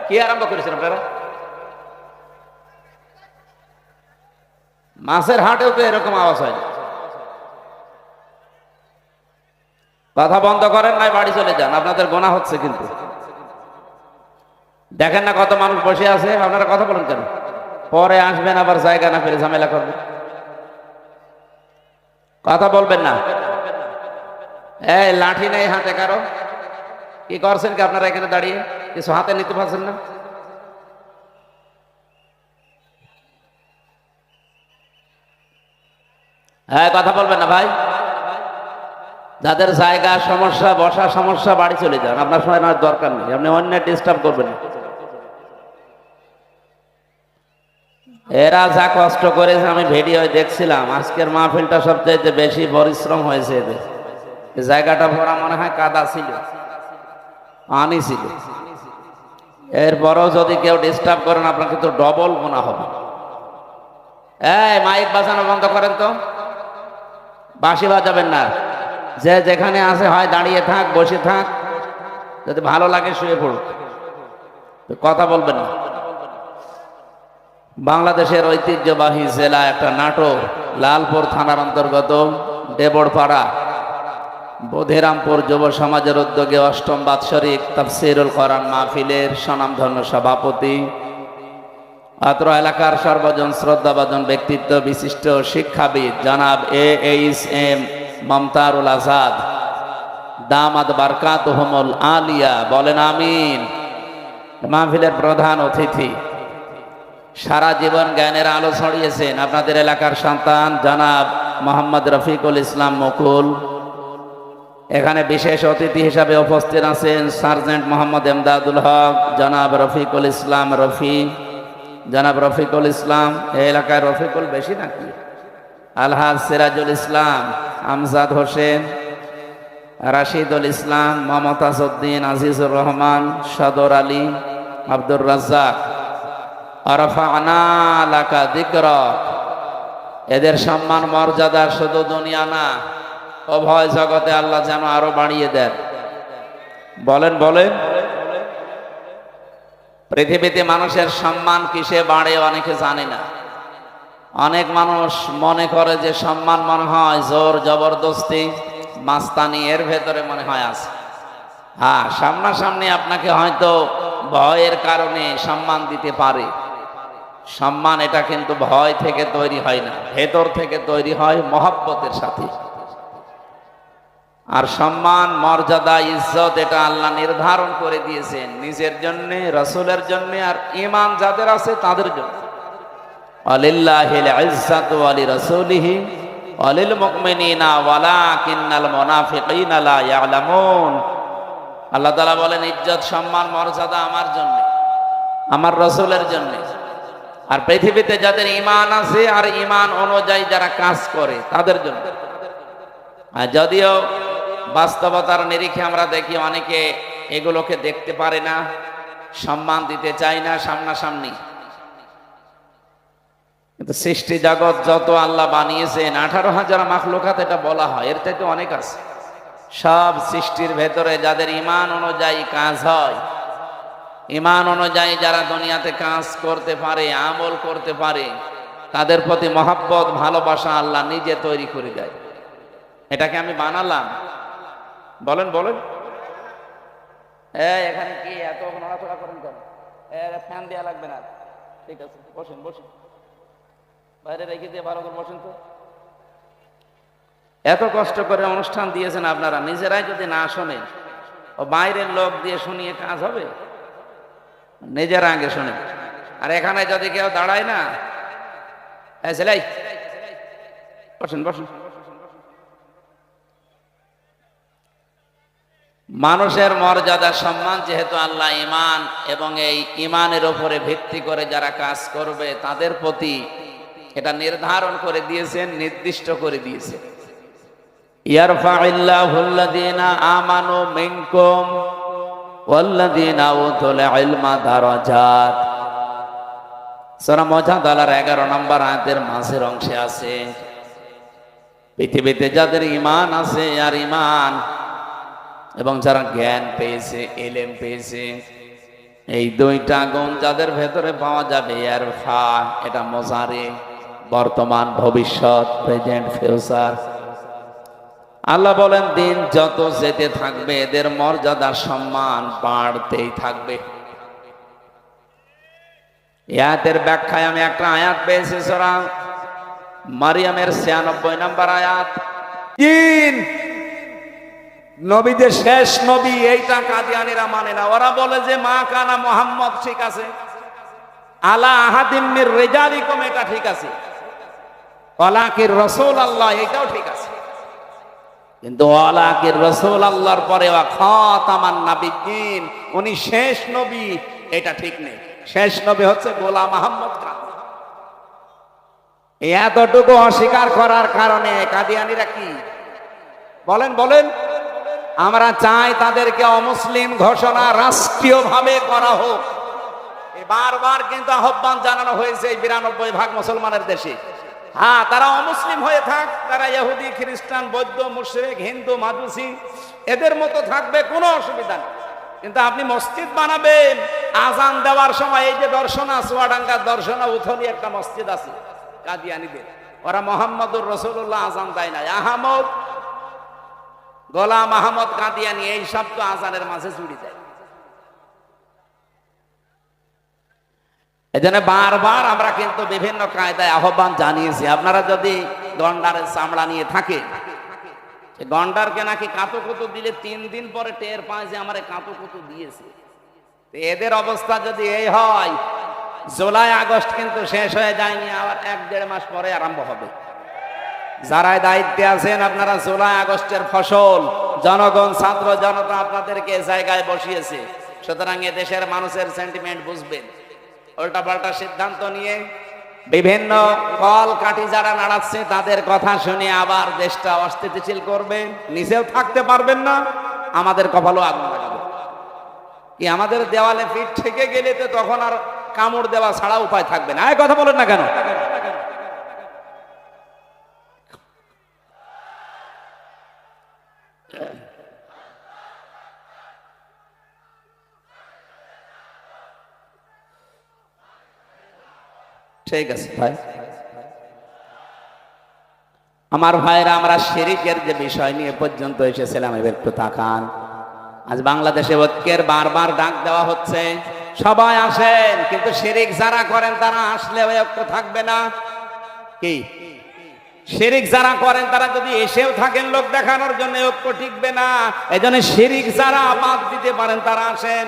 কি আরম্ভ করেছেন আপনারা মাছের হাটেও তো এরকম আওয়াজ হয় কথা বন্ধ করেন নাই বাড়ি চলে যান আপনাদের গোনা হচ্ছে কিন্তু দেখেন না কত মানুষ বসে আছে আপনারা কথা বলেন কেন পরে আসবেন আবার জায়গা না পেলে ঝামেলা করবেন কথা বলবেন না এই লাঠি নেই হাতে কারো কি করছেন কি আপনারা এখানে দাঁড়িয়ে কিছু হাতে নিতে পারছেন না হ্যাঁ কথা বলবেন না ভাই যাদের জায়গা সমস্যা বসা সমস্যা বাড়ি চলে যান আপনার সময় নেওয়ার দরকার নেই আপনি অন্য ডিস্টার্ব করবেন এরা যা কষ্ট করেছে আমি ভিডিও দেখছিলাম আজকের মাহফিলটা সবচাইতে বেশি পরিশ্রম হয়েছে এদের জায়গাটা ভরা মনে হয় কাদা ছিল পানি ছিল এরপরও যদি কেউ ডিস্টার্ব করেন আপনার কিন্তু ডবল গুনাহ হবে এই মাইক বাজানো বন্ধ করেন তো বাঁশি বাজাবেন না যে যেখানে আছে হয় দাঁড়িয়ে থাক বসে থাক যদি ভালো লাগে শুয়ে পড়ুক কথা বলবেন না বাংলাদেশের ঐতিহ্যবাহী জেলা একটা নাটক লালপুর থানার অন্তর্গত দেবড়পাড়া বধিরামপুর যুব সমাজের উদ্যোগে অষ্টম বাৎসরিক তাফসীরুল কোরআন মাহফিলের স্বনামধন্য সভাপতি অত্র এলাকার সর্বজন শ্রদ্ধাভাজন ব্যক্তিত্ব বিশিষ্ট শিক্ষাবিদ জনাব AHM মমতারুল আজাদ দামাত বারকাতুহুমুল আলিয়া বলেন আমিন মাহফিলের প্রধান অতিথি সারা জীবন জ্ঞানের আলো ছড়িয়েছেন আপনাদের এলাকার সন্তান জনাব মোহাম্মদ রফিকুল ইসলাম মুকুল এখানে বিশেষ অতিথি হিসাবে উপস্থিত আছেন সার্জেন্ট মোহাম্মদ এমদাদুল হক জনাব রফিকুল ইসলাম রফি জনাব রফিকুল ইসলাম এই এলাকায় রফিকুল বেশি নাকি আলহাজ সিরাজুল ইসলাম আমজাদ হোসেন রাশিদুল ইসলাম মমতাজ উদ্দিন আজিজুর রহমান সদর আলী আব্দুর রাজ্জাক আরাফানা লাকা যিকরাক এদের সম্মান মর্যাদা শুধু দুনিয়া না উভয় জগতে আল্লাহ যেন আরো বাড়িয়ে দেন বলেন বলেন পৃথিবীতে মানুষের সম্মান কিসে বাড়ে অনেকে জানে না অনেক মানুষ মনে করে যে সম্মান মনে হয় জোর জবরদস্তি মাস্তানি এর ভেতরে মনে হয় আছে হ্যাঁ সামনাসামনি আপনাকে হয়তো ভয়ের কারণে সম্মান দিতে পারে সম্মান এটা কিন্তু ভয় থেকে তৈরি হয় না ভেতর থেকে তৈরি হয় মহব্বতের সাথে আর সম্মান, মর্যাদা, ইজ্জত এটা আল্লাহ নির্ধারণ করে দিয়েছেন নিজের জন্য, রাসূলের জন্য, আর ঈমান যাদের আছে তাদের জন্য। আলিল্লাহিল ইজ্জাতু ওয়া লিরাসূলিহি ওয়া লিল মুমিনিনা ওয়ালাকিন্নাল মুনাফিকিনা লা ইয়ালামুন। আল্লাহ তাআলা বলেন, ইজ্জত, সম্মান, মর্যাদা আমার জন্য, আমার রাসূলের জন্য, আর পৃথিবীতে যাদের ঈমান আছে আর ঈমান অনুযায়ী যারা কাজ করে তাদের জন্য। আর যদিও বাস্তবতার নিরিখে আমরা দেখি অনেকে এগুলোকে দেখতে পারে না, সম্মান দিতে চায় না সামনাসামনি। কিন্তু সৃষ্টি জগৎ যত আল্লাহ বানিয়েছেন, 18,000 মাখলুকাত এটা বলা হয়, এর চাইতে অনেক আছে। সব সৃষ্টির ভেতরে যাদের ঈমান অনুযায়ী কাজ হয়, ঈমান অনুযায়ী যারা দুনিয়াতে কাজ করতে পারে, আমল করতে পারে, তাদের প্রতি মহব্বত, ভালোবাসা আল্লাহ নিজে তৈরি করে দেয়। এটাকে আমি বানালাম? বলেন বলেন। এখানে কি এত নড়াচড়া করেন কেন? ফ্যান দেওয়া লাগবে না। ঠিক আছে, বসেন বসেন, বাইরে রেখে দিয়ে ভালো করে বসেন তো। এত কষ্ট করে অনুষ্ঠান দিয়েছেন আপনারা, নিজেরাই যদি না শোনেন, ও বাইরের লোক দিয়ে শুনিয়ে কাজ হবে? নিজেরা আগে শোনেন। আর এখানে যদি কেউ দাঁড়ায় না, ছেলাই বসেন বসেন। মানুষের মর্যাদা, সম্মান যেহেতু আল্লাহ ঈমান এবং এই ঈমানের উপরে ভিত্তি করে যারা কাজ করবে তাদের প্রতি এটা নির্ধারণ করে দিয়েছেন, নির্দিষ্ট করে দিয়েছেন। ইয়ারফাইল্লাহুল্লাযীনা আমানু মিনকুম ওয়াল্লাযীনা উতুল ইলমা দারাজাত। সূরা মুজাদালার 11 নম্বর আয়াতের মাঝের অংশে আছে, পৃথিবীতে যাদের ঈমান আছে আর ঈমান এবং যারা জ্ঞান পেয়েছে, ইলম পেয়েছে, এই দুইটা গুণ যাদের ভেতরে পাওয়া যাবে। ইয়ারফা এটা মুজারে, বর্তমান, ভবিষ্যৎ, প্রেজেন্ট, ফিউচার। আল্লাহ বলেন, দিন যত যেতে থাকবে এদের মর্যাদা, সম্মান বাড়তেই থাকবে। আয়াতের ব্যাখ্যায় আমি একটা আয়াত পেয়েছি, সূরা মারিয়ামের 96 নম্বর আয়াত। নবীদের শেষ নবী, এইটা কাদিয়ানীরা মানে না। ওরা বলে যে মা কানা মুহাম্মদ, ঠিক আছে, আলা আহাদিম মির রিজালিকুম, এটা ঠিক আছে, ওয়ালাকির রাসূলুল্লাহ, এটাও ঠিক আছে, কিন্তু ওয়ালাকির রাসূলুল্লাহর পরে ওয়া খাতামান নাবিয়্যিন, উনি শেষ নবী, এটা ঠিক নেই। শেষ নবী হচ্ছে গোলাম মুহাম্মদ খান। এতটুকু অস্বীকার করার কারণে কাদিয়ানীরা কি বলেন বলেন? আমরা চাই তাদেরকে অমুসলিম ঘোষণা রাষ্ট্রীয়ভাবে করা হোক। বারবার কিন্তু আহ্বান জানানো হয়েছে এই 92% মুসলমানের দেশে। হ্যাঁ, তারা অমুসলিম হয়ে থাক, তারা ইহুদি, খ্রিস্টান, বৌদ্ধ, মুশরিক, হিন্দু, মাজুসি, এদের মতো থাকবে, কোনো অসুবিধা নেই। কিন্তু আপনি মসজিদ বানাবেন, আজান দেওয়ার সময় এই যে দর্শনা, চুয়াডাঙ্গা দর্শনা উথলি একটা মসজিদ আছে কাদিয়ানীদের, ওরা মুহাম্মদুর রাসূলুল্লাহ আজান দেয় না। আহমদ, গোলাম আহমদ কাদিয়ানী, এই সব তো আজানের মাঝে জুড়ে যায়। এজন্য বারবার আমরা কিন্তু বিভিন্ন কায়দায় আহ্বান জানিয়েছি। আপনারা যদি গন্ডারের চামড়া নিয়ে থাকে, গন্ডারকে নাকি কাতুকুতু দিলে 3 দিন পরে টের পায় যে আমারে কাতুকুতু দিয়েছে। এদের অবস্থা যদি এই হয়, জুলাই আগস্ট কিন্তু শেষ হয়ে যায়নি, আবার 1-1.5 মাস পরে আরম্ভ হবে। যারা দায়িত্বে আছেন, আপনারা জুলাই আগস্টের ফসল, জনগণ, ছাত্র জনতা আপনাদেরকে জায়গায় বসিয়েছে। সুতরাং এ দেশের মানুষের সেন্টিমেন্ট বুঝবেন। উল্টাপাল্টা সিদ্ধান্ত নিয়ে বিভিন্ন কল কাঠি যারা নাড়াচ্ছে তাদের কথা শুনে আবার দেশটা অস্থিতিশীল করবে, নিজেও থাকতে পারবেন না, আমাদের কপালও আগুন লাগাবে। কি আমাদের দেওয়ালে পিঠ থেকে গেলে তো তখন আর কামড় দেওয়া ছাড়া উপায় থাকবে না। কথা বলেন না কেন? ঠিক আছে ভাই, আমার ভাইরা, আমরা শিরকের যে বিষয় নিয়ে পর্যন্ত এসেছিলাম, এবার একটু তাকান। আজ বাংলাদেশে ঐক্যের বারবার ডাক দেওয়া হচ্ছে, সবাই আসেন, কিন্তু শিরক যারা করেন তারা আসলে ঐক্য থাকবে না। কি শিরিক যারা করেন তারা যদি এসেও থাকেন লোক দেখানোর জন্য, ঐক্য টিকবে না। এই জন্য শিরিক যারা বাদ দিতে পারেন তারা আসেন।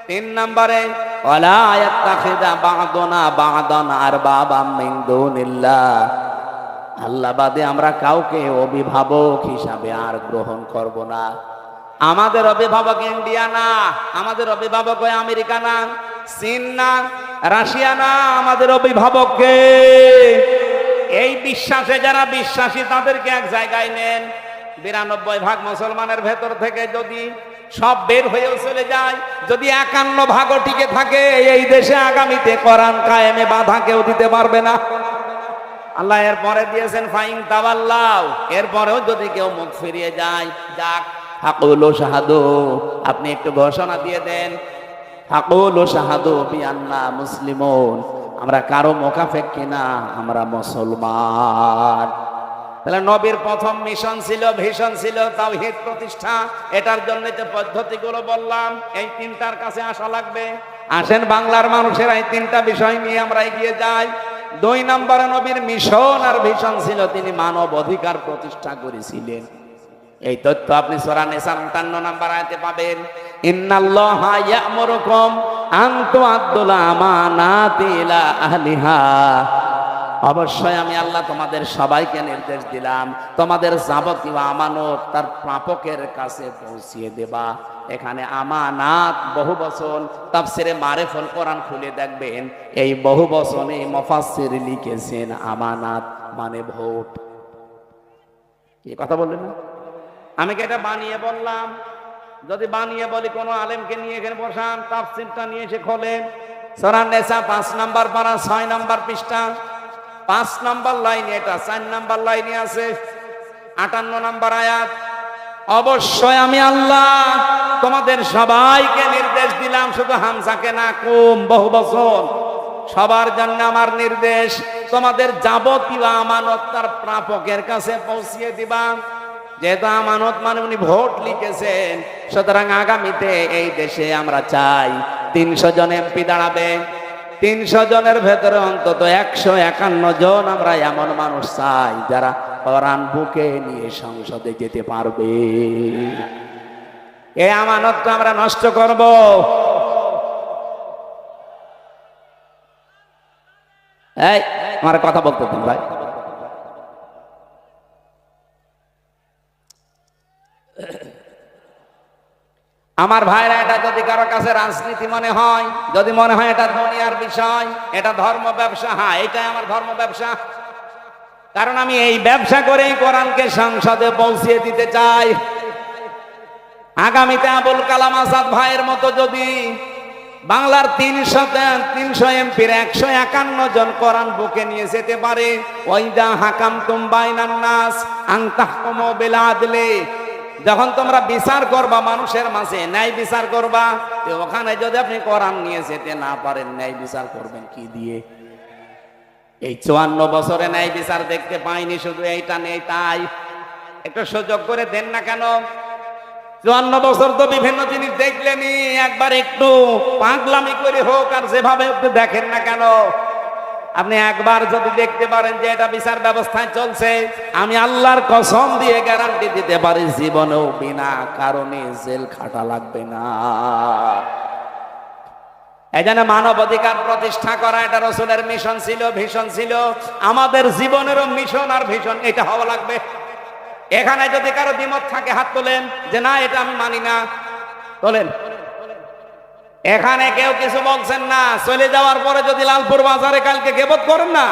3 নম্বরে ওয়ালা ইয়াত্তাখিযা বা'দুনা বা'দান আরবাবাম মিন দুনিল্লাহ, আল্লাহ বাদে আমরা কাউকে অভিভাবক হিসাবে আর গ্রহণ করব না। আমাদের অভিভাবক ইন্ডিয়া না, আমাদের অভিভাবক হয় আমেরিকা না, চীন না, রাশিয়া না, আমাদের অভিভাবক কে? এই বিশ্বাসে যারা বিশ্বাসী তাদেরকে এক জায়গায় নেন। 92% মুসলমানের ভেতর থেকে যদি সব বের হয়েও চলে যায়, যদি 51% টিকে থাকে, এই দেশে আগামীতে কোরআন কায়েমে বাধা কেউ দিতে পারবে না। আল্লাহ এরপরে দিয়েছেন ফাইন তাওয়াল্লাও, এরপরেও যদি কেউ মুখ ফিরিয়ে যায়, যাক ফাকুলু শাহাদু, আপনি একটু ঘোষণা দিয়ে দেন, ফাকুলু শাহাদু বিআন্না মুসলিমুন, আমরা কারো মুখাফেক কিনা, আমরা মুসলমান। তাহলে নবীর প্রথম মিশন ছিল, ভিশন ছিল তাওহীদ প্রতিষ্ঠা। এটার জন্য যে পদ্ধতিগুলো বললাম, এই 3টার কাছে আসা লাগবে। আসেন বাংলার মানুষের এই 3টা বিষয় নিয়ে আমরা এগিয়ে যাই। 2 নম্বরে নবীর মিশন আর ভিশন ছিল তিনি মানব অধিকার প্রতিষ্ঠা করেছিলেন। এই তথ্য আপনি সূরা নিসার 58 নম্বর আয়াতে পাবেন। ইন্নাল্লাহা ইয়া'মুরুকুম আন তু'আদ্দুল আমানাতি ইলা আহলিহা, অবশ্যই আমি আল্লাহ তোমাদের সবাইকে নির্দেশ দিলাম তোমাদের যাবতীয় আমানত তার প্রাপকের কাছে পৌঁছিয়ে দেবা। এখানে আমানাত বহু বচন, তাফসিরে মারিফুল কোরআন খুলে দেখবেন এই বহু বচনে মুফাসসির লিখেছেন আমানাত মানে ভোট। কি কথা বললেন না? আমি কি এটা বানিয়ে বললাম? যদি বানিয়ে বলি কোন আলেমকে নিয়ে এখানে বসান, তাফসিরটা নিয়ে এসে খোলেন, সূরা নিসা 5 নম্বর পারা 6 নম্বর পৃষ্ঠা 5 নম্বর লাইনে, এটা 4 নম্বর লাইনে আছে 58 নম্বর আয়াত। অবশ্যই আমি আল্লাহ তোমাদের সবাইকে নির্দেশ দিলাম, শুধু হামজাকে না, কুম বহু বচন, সবার জন্য আমার নির্দেশ, তোমাদের যাবতীয় আমানত তার প্রাপকের কাছে পৌঁছিয়ে দিবা। যেহেতু আমানত মানে উনি ভোট লিখেছেন, সুতরাং আগামীতে এই দেশে আমরা চাই 300 জন এমপি দাঁড়াবে। 300 জনের ভেতরে অন্তত 151 জন আমরা এমন মানুষ চাই যারা কোরআন বুকে নিয়ে সংসদে যেতে পারবে। এই আমানত তো আমরা নষ্ট করব? এই আমার কথা বলতে দিন ভাই। আমার ভাইরা, এটা যদি কারো কাছে রাজনীতি মনে হয়, যদি মনে হয় এটা দুনিয়ার বিষয়, এটা ধর্ম ব্যবসা, হ্যাঁ এটাই আমার ধর্ম ব্যবসা, কারণ আমি এই ব্যবসা করেই কোরআনকে সংসদে পৌঁছিয়ে দিতে চাই। আগামীতে আবুল কালাম আজাদ ভাইয়ের মতো যদি বাংলার 300 এমপির 151 জন কোরআন বুকে নিয়ে যেতে পারে, ওয়াইদা হাকামতুম বাইনান নাস আন তাহকুমু বিল আদলি, যখন তোমরা বিচার করবা মানুষের মাঝে, ন্যায় বিচার করবা, তো ওখানে যদি আপনি কোরআন নিয়ে যেতে না পারেন, ন্যায় বিচার করবেন কি দিয়ে? এই 54 বছরে ন্যায় বিচার দেখতে পাইনি, শুধু এইটা নেই তাই। একটু সুযোগ করে দেন না কেন? 54 বছর তো বিভিন্ন জিনিস দেখলেনি, একবার একটু পাগলামি করে হোক আর যেভাবে একটু দেখেন না কেন? আপনি একবার যদি দেখতে পারেন যে এটা বিচার ব্যবস্থায় চলছে, আমি আল্লাহর কসম দিয়ে গ্যারান্টি দিতে পারি জীবনেও বিনা কারণে জেল খাটা লাগবে না। এই জন্য মানব অধিকার প্রতিষ্ঠা করা এটা রাসূলের মিশন ছিল, ভিশন ছিল। আমাদের জীবনেরও মিশন আর ভিশন এটা হওয়া লাগবে। এখানে যদি কারো দ্বিমত থাকে হাত তোলেন, যে না এটা আমি মানি না, তোলেন। এখানে কেউ কিছু বলছেন না, চলে যাওয়ার পরে যদি লালপুর বাজারে কালকে গিবত করেন না,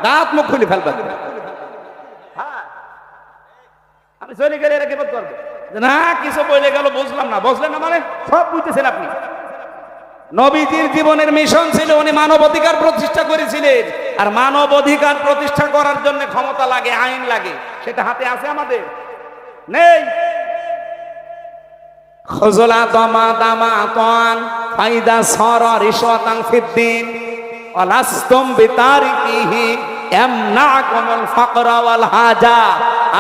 দাঁত মুখ খুলে ফেলবেন। আমি চলে গেলে এরা গিবত করবে, না কিছু বলে গেল বুঝলাম না, বুঝলেন না মানে সব বুঝতেছেন আপনি। নবীজির জীবনের মিশন ছিল, উনি মানব অধিকার প্রতিষ্ঠা করেছিলেন। আর মানব অধিকার প্রতিষ্ঠা করার জন্য ক্ষমতা লাগে, আইন লাগে, সেটা হাতে আছে আমাদের? নেই। খুজলা দামা দামা তান ফাইদা সারা রিশওয়াতান ফিদ্দিন ওয়ালাস্তুম বিতারিকিহি ইয়ামনাকুমুল ফাকরা ওয়াল হাজা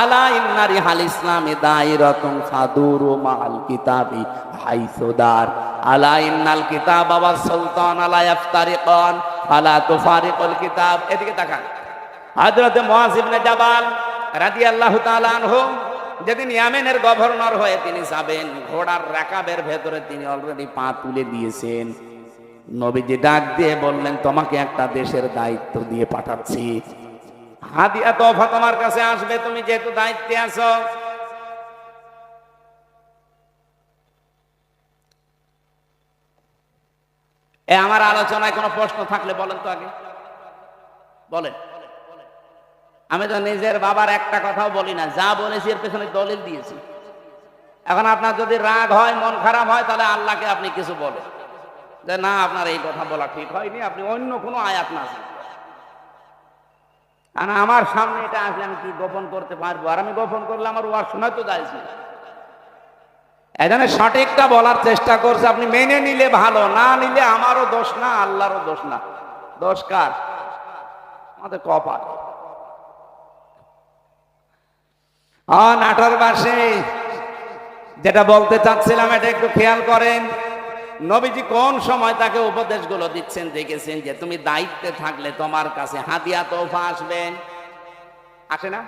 আলা ইন্না রিহাল ইসলামি দাইরাতুন ফাদুরু মাআল কিতাবি হাইসুদার আলা ইন্নাল কিতাবা ওয়াস সুলতান লা ইফতারিকান ফালা তুফারিকুল কিতাব। এদিকে তাকান, হযরত মুআয ইবনে জাবাল রাদিয়াল্লাহু তাআলা আনহু যেদিন ইয়ামেনের গভর্নর হয়ে তিনি যাবেন, ঘোড়ার রাকাবের ভেতরে তিনি অলরেডি পা তুলে দিয়েছেন। নবীজি ডাক দিয়ে বললেন, তোমাকে একটা দেশের দায়িত্ব দিয়ে পাঠাচ্ছি, হাদিয়া তোফা তোমার কাছে আসবে, তুমি যেহেতু দায়িত্বে আছো। আমার আলোচনায় কোনো প্রশ্ন থাকলে বলেন তো আগে বলেন। আমি তো নিজের বাবার একটা কথাও বলি না, যা বলেছি এর পেছনে দলিল দিয়েছি। এখন আপনার যদি রাগ হয়, মন খারাপ হয়, তাহলে আল্লাহকে আপনি কিছু বলেন যে না, আপনার এই কথা বলা ঠিক হয়নি, আপনি অন্য কোনো আয়াত না। আর আমার সামনে এটা আসলে আমি কি গোপন করতে পারবো? আর আমি গোপন করলে আমার ওয়াজ শোনা তো যাইছে। এখানে সঠিকটা বলার চেষ্টা করছে, আপনি মেনে নিলে ভালো, না নিলে আমারও দোষ না, আল্লাহরও দোষ না। দোষ কার? আমাদের কপাল। নাটোর বাসে যেটা বলতে চাচ্ছিলাম এটা একটু খেয়াল করেন। নবীজি কোন সময় তাকে উপদেশগুলো দিচ্ছেন দেখেছেন যে তুমি দায়িত্বে থাকলে তোমার কাছে হাদিয়া তোফা আসবে, আসে না?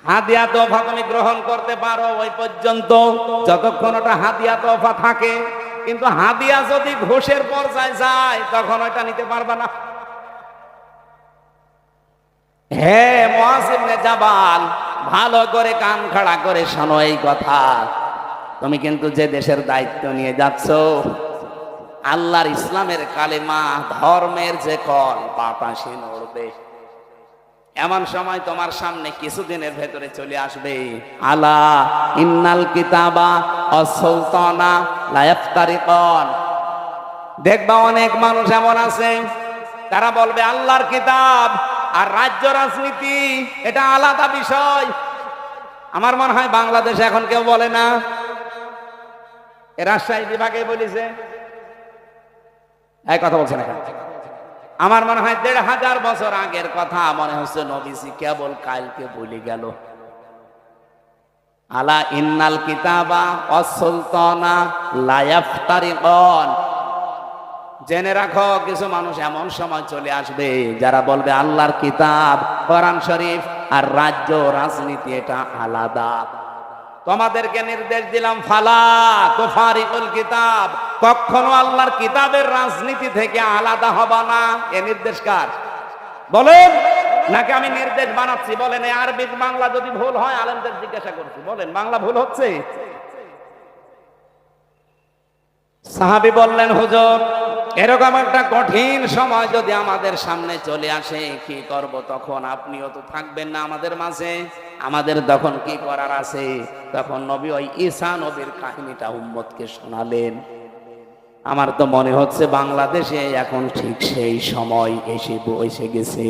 হাদিয়া তোফা তুমি গ্রহণ করতে পারো ওই পর্যন্ত, যতক্ষণ ওটা হাদিয়া তোফা থাকে। কিন্তু হাদিয়া যদি ঘোষের পর্যায়ে যায় তখন ওইটা নিতে পারবে না। হে মুআয ইবনে জাবাল, ভালো করে কান খাড়া করে শোনো এই কথা। তুমি কিন্তু যে দেশের দায়িত্ব নিয়ে যাচ্ছ, আল্লাহর ইসলামের কালেমা, ধর্মের যে কল বাতাসে নড়বে। এমন সময় তোমার সামনে কিছুদিনের ভেতরে চলে আসবে, আলা ইন্নাল কিতাবা ওয়াস সুলতানা লা ইফতারিকান। দেখবা অনেক মানুষ এমন আছে, তারা বলবে আল্লাহর কিতাব আর রাজ্য রাজনীতি এটা আলাদা বিষয়। আমার মনে হয় বাংলাদেশে এখন কেউ বলে না। রাজশাহী বিভাগে বলেছে, এই কথা বলছে না। আমার মনে হয় ১৫০০ বছর আগের কথা মনে হচ্ছে নবীজি কেবল কালকে বলে গেল। আলা ইন্নাল কিতাবা ওয়াস সুলতানা লা ইফতারিকান। জেনে রাখো, কিছু মানুষ এমন সময় চলে আসবে যারা বলবে আল্লাহর কিতাব, কোরআন শরীফ আর রাজ্য রাজনীতি এটা আলাদা। তোমাদেরকে নির্দেশ দিলাম, ফালা তুফারিকুল কিতাব, কখনো আল্লাহর কিতাবের রাজনীতি থেকে আলাদা হবা না। এ নির্দেশ কার বলেন? নাকি আমি নির্দেশ বানাচ্ছি? বলেন। এই আরবি বাংলা যদি ভুল হয় আলেমদের জিজ্ঞাসা করছি, বলেন বাংলা ভুল হচ্ছে? সাহাবী বললেন, হুজুর এরকম একটা কঠিন সময় যদি আমাদের সামনে চলে আসে কি করব? তখন আপনিও তো থাকবেন না আমাদের মাঝে, আমাদের তখন কি করার আছে? তখন নবী ওই ঈসা নবীর কাহিনীটা উম্মতকে শোনালেন। আমার তো মনে হচ্ছে বাংলাদেশে এখন ঠিক সেই সময় এসে গেছে।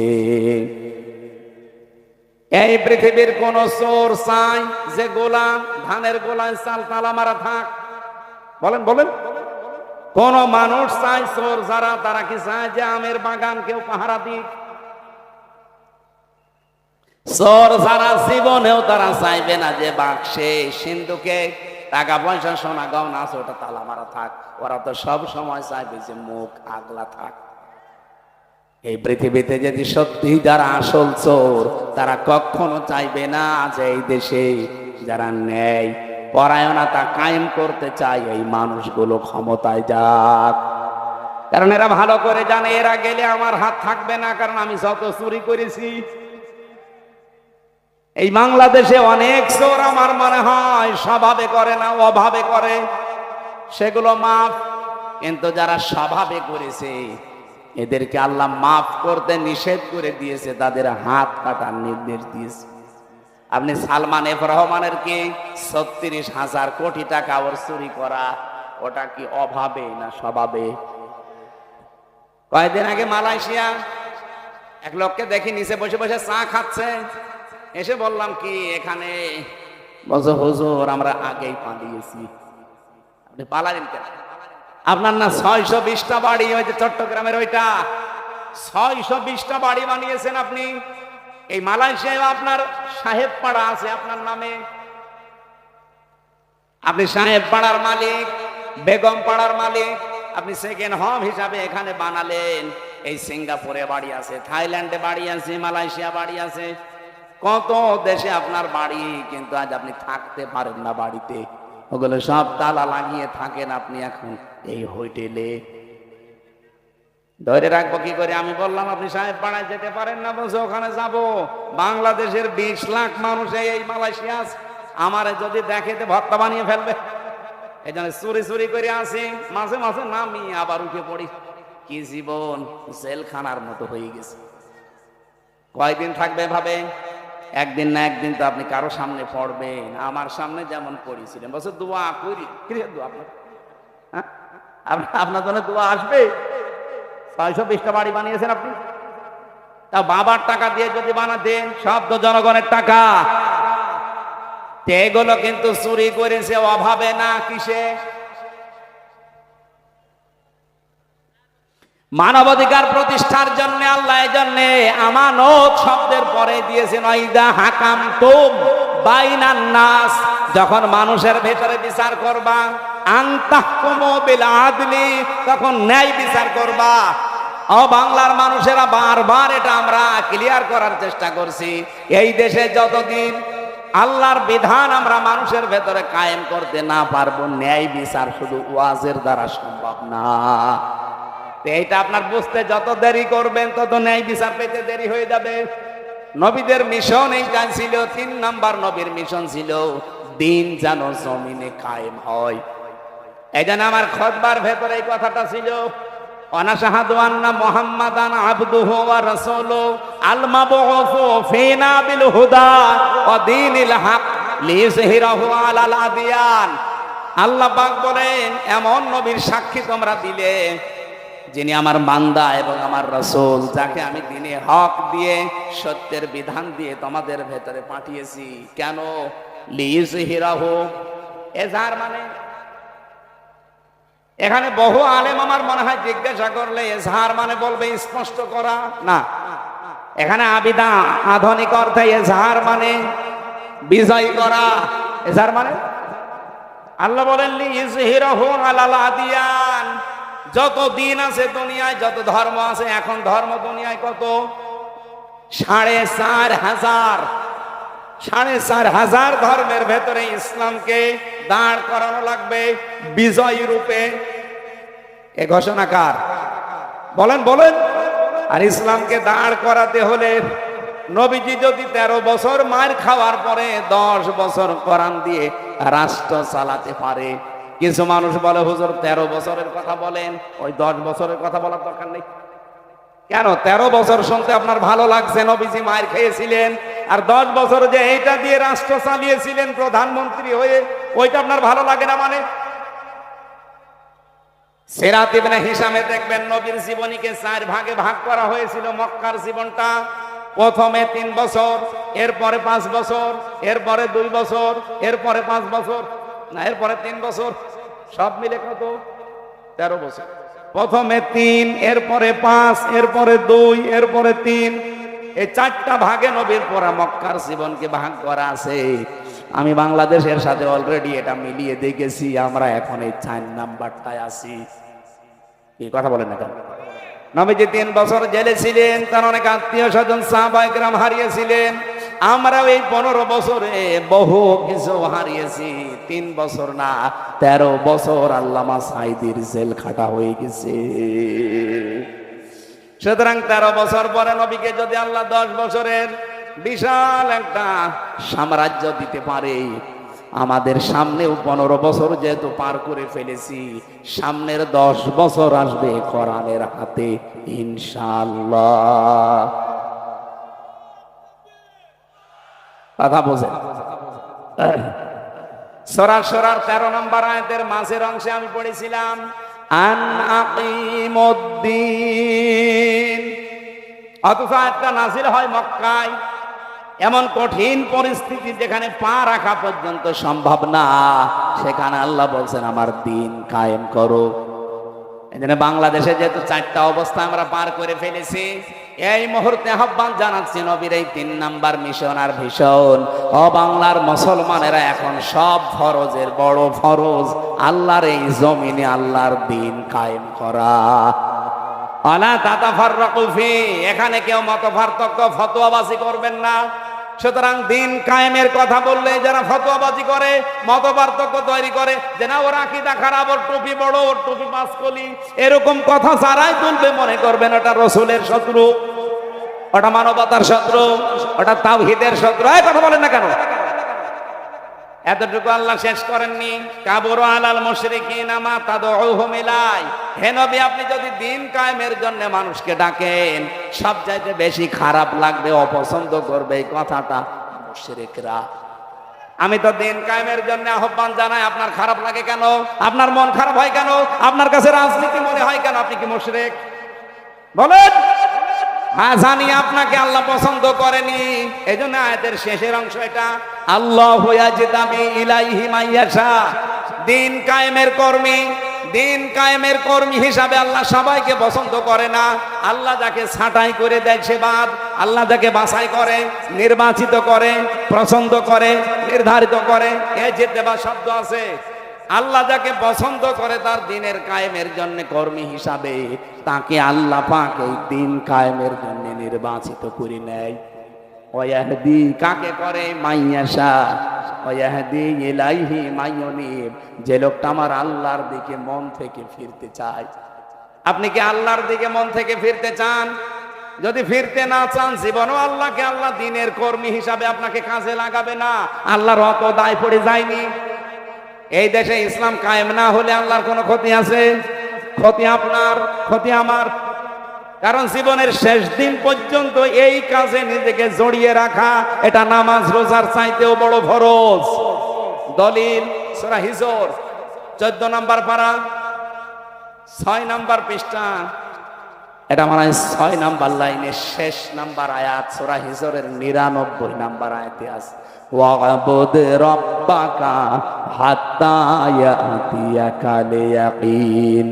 এই পৃথিবীর কোন চোর চাই যে গোলাম ধানের গোলায় চাল তালা মারা থাক? বলেন বলেন। কোন মানুষ চায় চোর যারা, তারা কি চায় যে আমের বাগান কেউ পাহারা দিক? চোর যারা জীবনেও তারা চাইবে না যে বাক্সে সিন্ধুকে টাকা পয়সা সোনা গহনা আছে ওটা তালা মারা থাক। ওরা তো সব সময় চাইবে যে মুখ আগলা থাক। এই পৃথিবীতে যদি সত্যি যারা আসল চোর, তারা কখনো চাইবে না যে এই দেশে যারা ন্যায় পরায়ণতা কায়েম করতে চায় এই মানুষগুলো ক্ষমতায় যাক। কারণ এরা ভালো করে জানে এরা গেলে আমার হাত থাকবে না, কারণ আমি যত চুরি করেছি। এই বাংলাদেশে অনেক চোর আমার মনে হয় স্বভাবে করে না, অভাবে করে, সেগুলো মাফ। কিন্তু যারা স্বভাবে করেছে এদেরকে আল্লাহ মাফ করতে নিষেধ করে দিয়েছে, তাদের হাত কাটার নির্দেশ দিয়েছে। আপনি সালমান এফ রহমানের কি ৩৬,০০০ কোটি টাকা ওর চুরি করা, ওটা কি অভাবে না স্বভাবে? কয়েকদিন আগে মালয়েশিয়া এক লোককে দেখি নিচে বসে বসে চা খাচ্ছে, এসে বললাম কি এখানে? বলছে হুজুর আমরা আগেই পালিয়েছি। আপনি পালালেন কেন? আপনার না ৬২০টা বাড়ি, ওই যে চট্টগ্রামের ওইটা ৬২০টা বাড়ি বানিয়েছেন আপনি। এই মালয়েশিয়ায় আপনার সাহেব পাড়া আছে আপনার নামে, আপনি সাহেব পাড়ার মালিক, বেগম পাড়ার মালিক, আপনি সেকেন্ড হোম হিসাবে এখানে বানালেন। এই সিঙ্গাপুরে বাড়ি আছে, থাইল্যান্ডে বাড়ি আছে, মালয়েশিয়া বাড়ি আছে, কত দেশে আপনার বাড়ি, কিন্তু আজ আপনি থাকতে পারেন না বাড়িতে। ওগুলো সব তালা লাগিয়ে থাকেন আপনি এখন এই হোটেলে। ধরে রাখবো কি করে? আমি বললাম আপনি সাহেব পাড়ায় যেতে পারেন না, বলছে ওখানে যাব। বাংলাদেশের 20 লাখ মানুষ এই মালয়েশিয়া আছে, আমারে যদি দেখে তো ভর্তা বানিয়ে ফেলবে। এই জন্য চুরি চুরি করে আসি, মাঝে মাঝে নামি আবার উঠে পড়ি। কি জীবন, জেলখানার মতো হয়ে গেছে। কয়দিন থাকবে ভাবে? একদিন না একদিন তো আপনি কারো সামনে পড়বেন। আমার সামনে যেমন পড়েছিলেন, বলছে দোয়া করি, কি দোয়া আপনার? হ্যাঁ, আপনার জন্য দোয়া আসবে। 620টা বাড়ি বানিয়েছেন আপনি, তা বাবার টাকা দিয়ে যদি বানাতেন, সব তো জনগণের টাকা। এগুলো কিন্তু চুরি করেছে অভাবে না, কিসে? মানবাধিকার প্রতিষ্ঠার জন্য আল্লাহ এই জন্য আমানত শব্দের পরে দিয়েছেন ওয়াইদা হাকামতুম বাইনান নাস, যখন মানুষের ভেতরে বিচার করবা, আনতাহকুমু বিল আদলি, তখন ন্যায় বিচার করবা। ও বাংলার মানুষেরা, বারবার এটা আমরা ক্লিয়ার করার চেষ্টা করছি। এই দেশে যতদিন আল্লাহর বিধান আমরা মানুষের ভেতরে কায়েম করতে না পারবো, ন্যায় বিচার শুধু ওয়াজের দ্বারা সম্ভব না। এইটা আপনার বুঝতে যত দেরি করবেন, তত ন্যায় বিচার পেতে দেরি হয়ে যাবে। নবীদের মিশন এইটা ছিল, 3 নাম্বার নবীর মিশন ছিল দিন যেন জমিনে কায়েম হয়। এই জন্য আমার খুতবার ভেতরে এই কথাটা ছিল, ওয়ানাশহাদু আন্না মুহাম্মাদান আবদুহু ওয়া রাসূলুহু আল মাবউসু ফিনা বিল হুদা ওয়া দীনিল হক লিইয়ুযহিরাহু আলাল আদিয়ান। আল্লাহ পাক বলেন, এমন নবীর সাক্ষী তোমরা দিলে যিনি আমার বান্দা এবং আমার রাসূল, যাকে আমি দ্বীনে হক দিয়ে, সত্যের বিধান দিয়ে তোমাদের ভেতরে পাঠিয়েছি। কেন? লিইয়ুযহিরাহু, এজাহার মানে, এখানে বহু আলেম আমার মনে হয় জিজ্ঞাসা করলে এজহার মানে বলবে স্পষ্ট করা, না। এখানে আবিদা আধুনিক অর্থে এজহার মানে বিজয় করা। এজহার মানে আল্লাহ বলেন লিইয়ুযহিরাহু আলাল আদিয়ান, যত দিন আছে দুনিয়ায়, যত ধর্ম আছে, এখন ধর্ম দুনিয়ায় কত? 4,500 ধর্মের ভেতরে ইসলামকে দাঁড় করানো লাগবে বিজয়ী রূপে। এ ঘোষণা কার? বলেন বলেন। আর ইসলামকে দাঁড় করাতে হলে নবীজি যদি 13 বছর মার খাওয়ার পরে 10 বছর কোরআন দিয়ে রাষ্ট্র চালাতে পারে। কিছু মানুষ বলে হুজুর 13 বছরের কথা বলেন, ওই 10 বছরের কথা বলার দরকার নেই। কেন? 13 বছর শুনতে আপনার ভালো লাগছে, নবীজি মার খেয়েছিলেন, আর 10 বছর যে এইটা দিয়ে রাষ্ট্র চালিয়েছিলেন প্রধানমন্ত্রী হয়ে, ওইটা আপনার ভালো লাগে না মানে? সিরাত ইবনে হিশামে দেখবেন নবীর জীবনীকে 4 ভাগে ভাগ করা হয়েছিল। মক্কার জীবনটা প্রথমে 3 বছর, এরপরে 5 বছর, এরপরে 2 বছর, এরপরে 5 বছর, না এরপরে 3 বছর, সব মিলে কত? 13 বছর। প্রথমে 3, এরপরে 5, এরপরে 2, এরপরে 3, এই 4টা ভাগে নবীর পরা মক্কার জীবনকে ভাগ করা আছে। আমি বাংলাদেশের সাথে অলরেডি এটা মিলিয়ে দেখেছি, আমরা এখন এই 4 নাম্বারটায় আছি। কি কথা বলেন না কেন? নবীজি 3 বছর জেলে ছিলেন, তার অনেক আত্মীয় স্বজন সাহাবায়ে কেরাম হারিয়েছিলেন। আমরাও এই 15 বছরে বহু কিছু হারিয়েছি। 3 বছর না, 13 বছর আল্লামা সাঈদীর জেল খাটা হয়ে গেছে। সুতরাং 13 বছর পরে নবীকে যদি আল্লাহ 10 বছরের বিশাল একটা সাম্রাজ্য দিতে পারে, আমাদের সামনেও 15 বছর যেহেতু পার করে ফেলেছি, সামনের 10 বছর আসবে কোরআনের হাতে ইনশাআল্লাহ। কথা বোঝেন? সূরা শুরার 13 নম্বর আয়াতের মাঝের অংশে আমি পড়েছিলাম আন আকিমুদ্দিন। অথচ আয়াতটা নাযিল হয় মক্কায়, এমন কঠিন পরিস্থিতি যেখানে পা রাখা পর্যন্ত সম্ভব না, সেখানে আল্লাহ বলছেন আমার দিন কায়েম করো। এজন্য বাংলাদেশে যেহেতু 4টা অবস্থা আমরা পার করে ফেলেছি, এই মুহূর্তে আহ্বান জানাচ্ছি নবীর এই 3 নাম্বার মিশন আর ভীষণ। ও বাংলার মুসলমানেরা, এখন সব ফরজের বড় ফরজ আল্লাহর এই জমিনে আল্লাহর দিন কায়েম করা। আলা তাতাফাররাকু ফি, এখানে কেউ মতপার্থক্য ফতোয়াবাজি করবেন না। সুতরাং দিন কায়েমের কথা বললে যারা ফতোয়াবাজি করে, মতপার্থক্য তৈরি করে, যে না ওর আকীদা খারাপ, ওর টুপি বড়, ওর টুপি পাঁচকলি, এরকম কথা যারাই তুলবে মনে করবেন ওটা রাসূলের শত্রু, ওটা মানবতার শত্রু, ওটা তাওহীদের শত্রু। এই কথা বলেন না কেন? এতটুকু আল্লাহ শেষ করেননি, কাবুরু আলাল মুশরিকিনা মা তাদউহুম ইলাই। হে নবী, আপনি যদি দিন কায়েমের জন্য মানুষকে ডাকেন, সবচাইতে বেশি খারাপ লাগবে, অপছন্দ করবে এই কথাটা মুশরিকরা। আমি তো দিন কায়েমের জন্য আহ্বান জানাই, আপনার খারাপ লাগে কেন? আপনার মন খারাপ হয় কেন? আপনার কাছে রাজনীতি মনে হয় কেন? আপনি কি মুশরিক? বলেন। হ্যাঁ, জানি আপনাকে আল্লাহ পছন্দ করেনি, এই জন্য আয়াতের শেষের অংশ এটা, আল্লাহু ইয়াজতাবি ইলাইহি মাইয়াশা। দিন কায়েমের কর্মী, দিন কায়েমের কর্মী হিসাবে আল্লাহ সবাইকে পছন্দ করে না। আল্লাহ যাকে ছাঁটাই করে দেয় সে বাদ, আল্লাহ যাকে বাছাই করে, নির্বাচিত করে, পছন্দ করে, নির্ধারিত করে, এ যেতেবা শব্দ আছে। আল্লাহ যাকে পছন্দ করে তার দিনের কায়েমের জন্য কর্মী হিসাবে, তাকে আল্লাহ পাক এই দিন কায়েমের জন্য নির্বাচিত করে নেয়। ওয়াহদি কাকে করে? মাইয়াশা। ওয়াহদি ইলাইহি মাইয়ুনিব, যে লোকটা আমার আল্লাহর দিকে মন থেকে ফিরতে চায়। আপনি কি আল্লাহর দিকে মন থেকে ফিরতে চান? যদি ফিরতে না চান, জীবনও আল্লাহকে আল্লাহ দিনের কর্মী হিসাবে আপনাকে কাজে লাগাবে না। আল্লাহর অত দায় পড়ে যায়নি। এই দেশে ইসলাম কায়েম না হলে আল্লাহর কোনো ক্ষতি আছে? ক্ষতি আপনার, ক্ষতি আমার। কারণ জীবনের শেষ দিন পর্যন্ত এই কাজে নিজেকে জড়িয়ে রাখা, এটা নামাজ রোজার চাইতেও বড় ফরজ। দলিল সূরা হিজর 14 নম্বর পারা 6 নম্বর পৃষ্ঠা, এটা মানে 6 নম্বর লাইনের শেষ নাম্বার আয়াত, সূরা হিজরের 99 নম্বর আয়াতে আছে, ওয়া'বুদ রাব্বাকা হাত্তা ইয়াতিয়াকাল ইয়াকিন।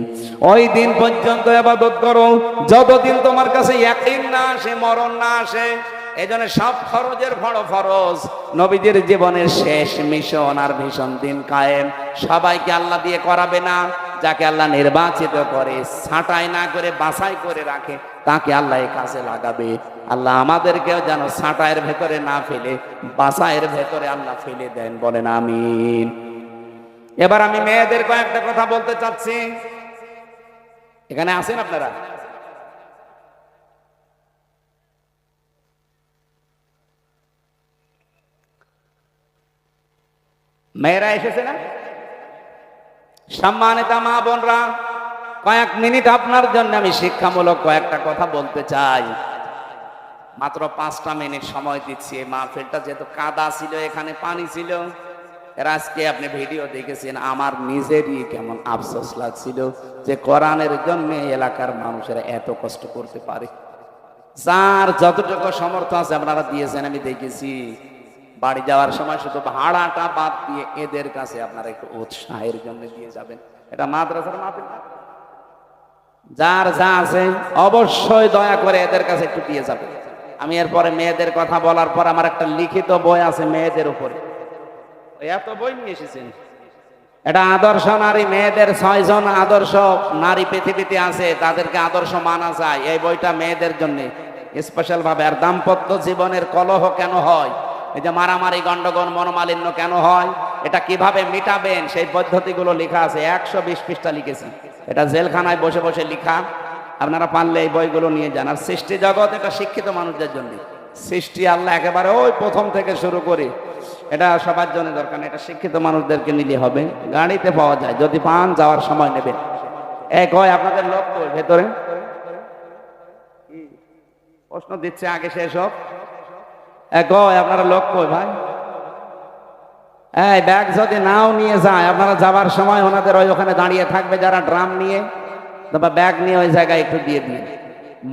ওই দিন পর্যন্ত ইবাদত করো যতদিন তোমার কাছে ইয়াকিন না আসে, মরণ না আসে। এজন্য সব ফরজের বড় ফরজ। নবীদের জীবনের শেষ মিশন আর ভীষণ দিন কায়েম। সবাইকে আল্লাহ দিয়ে করাবে না, যাকে আল্লাহ নির্বাচিত করে, ছাঁটাই না করে বাছাই করে রাখে, তাকে আল্লাহ এই কাজে লাগাবে। আল্লাহ আমাদেরকেও যেন ছাঁটাইয়ের ভেতরে না ফেলে, বাছাইয়ের ভেতরে আল্লাহ ফেলে দেন, বলেন আমিন। এবার আমি মেয়েদের কয়েকটা কথা বলতে চাচ্ছি। এখানে আছেন আপনারা? মেয়েরা এসেছে না? সম্মানিত মা বোনরা, কয়েক মিনিট আপনার জন্য আমি শিক্ষামূলক কয়েকটা কথা বলতে চাই। মাত্র 5টা মিনিট সময় দিচ্ছি। এই মাহফিলটা যেহেতু কাদা ছিল, এখানে পানি ছিল, এর আজকে আপনি ভিডিও দেখেছেন, আমার নিজেরই কেমন আফসোস লাগছিল যে কোরআনের জন্য এলাকার মানুষেরা এত কষ্ট করতে পারে। যার যতটুকু সামর্থ্য আছে আপনারা দিয়েছেন, আমি দেখেছি। বাড়ি যাওয়ার সময় শুধু ভাড়াটা বাদ দিয়ে এদের কাছে আপনারা একটু উৎসাহের জন্য দিয়ে যাবেন। এটা মাদ্রাসার মাহফিল, যার যা আছে অবশ্যই দয়া করে এদের কাছে একটু দিয়ে যাবেন। আমি এরপরে মেয়েদের কথা বলার পর আমার একটা লিখিত বই আছে মেয়েদের উপরে, এত বই নিয়ে এসেছেন। এটা আদর্শ নারী, মেয়েদের 6 জন আদর্শ নারী পৃথিবীতে আছে, তাদেরকে আদর্শ মানা যায়। এই বইটা মেয়েদের জন্য স্পেশাল ভাবে। আর দাম্পত্য জীবনের কলহ কেন হয়, এই যে মারামারি, গন্ডগোল, মনোমালিন্য কেন হয়, এটা কিভাবে মিটাবেন, সেই পদ্ধতিগুলো লেখা আছে। 120 পৃষ্ঠা লিখেছি। এটা জেলখানায় বসে বসে লেখা। আপনারা পারলে এই বইগুলো নিয়ে যান। আর সৃষ্টি জগৎ, এটা শিক্ষিত মানুষদের জন্য। সৃষ্টি আল্লাহ একেবারে ওই প্রথম থেকে শুরু করে, এটা সবার জন্য দরকার না, এটা শিক্ষিত মানুষদেরকে নিলে হবে। গাড়িতে পাওয়া যায়, যদি পান যাওয়ার সময় নেবেন। এক হয় আপনাদের লোক তো ভেতরে প্রশ্ন দিচ্ছে, আগে শেষ হোক। এক হয় আপনারা লোক কই ভাই? এই ব্যাগ যদি নাও নিয়ে যায়, আপনারা যাবার সময় ওনাদের ওখানে দাঁড়িয়ে থাকবে যারা ড্রাম নিয়ে, ব্যাগ নিয়ে ওই জায়গায় একটু দিয়ে দিয়ে।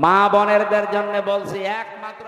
মা বোনেরদের জন্য বলছি, একমাত্র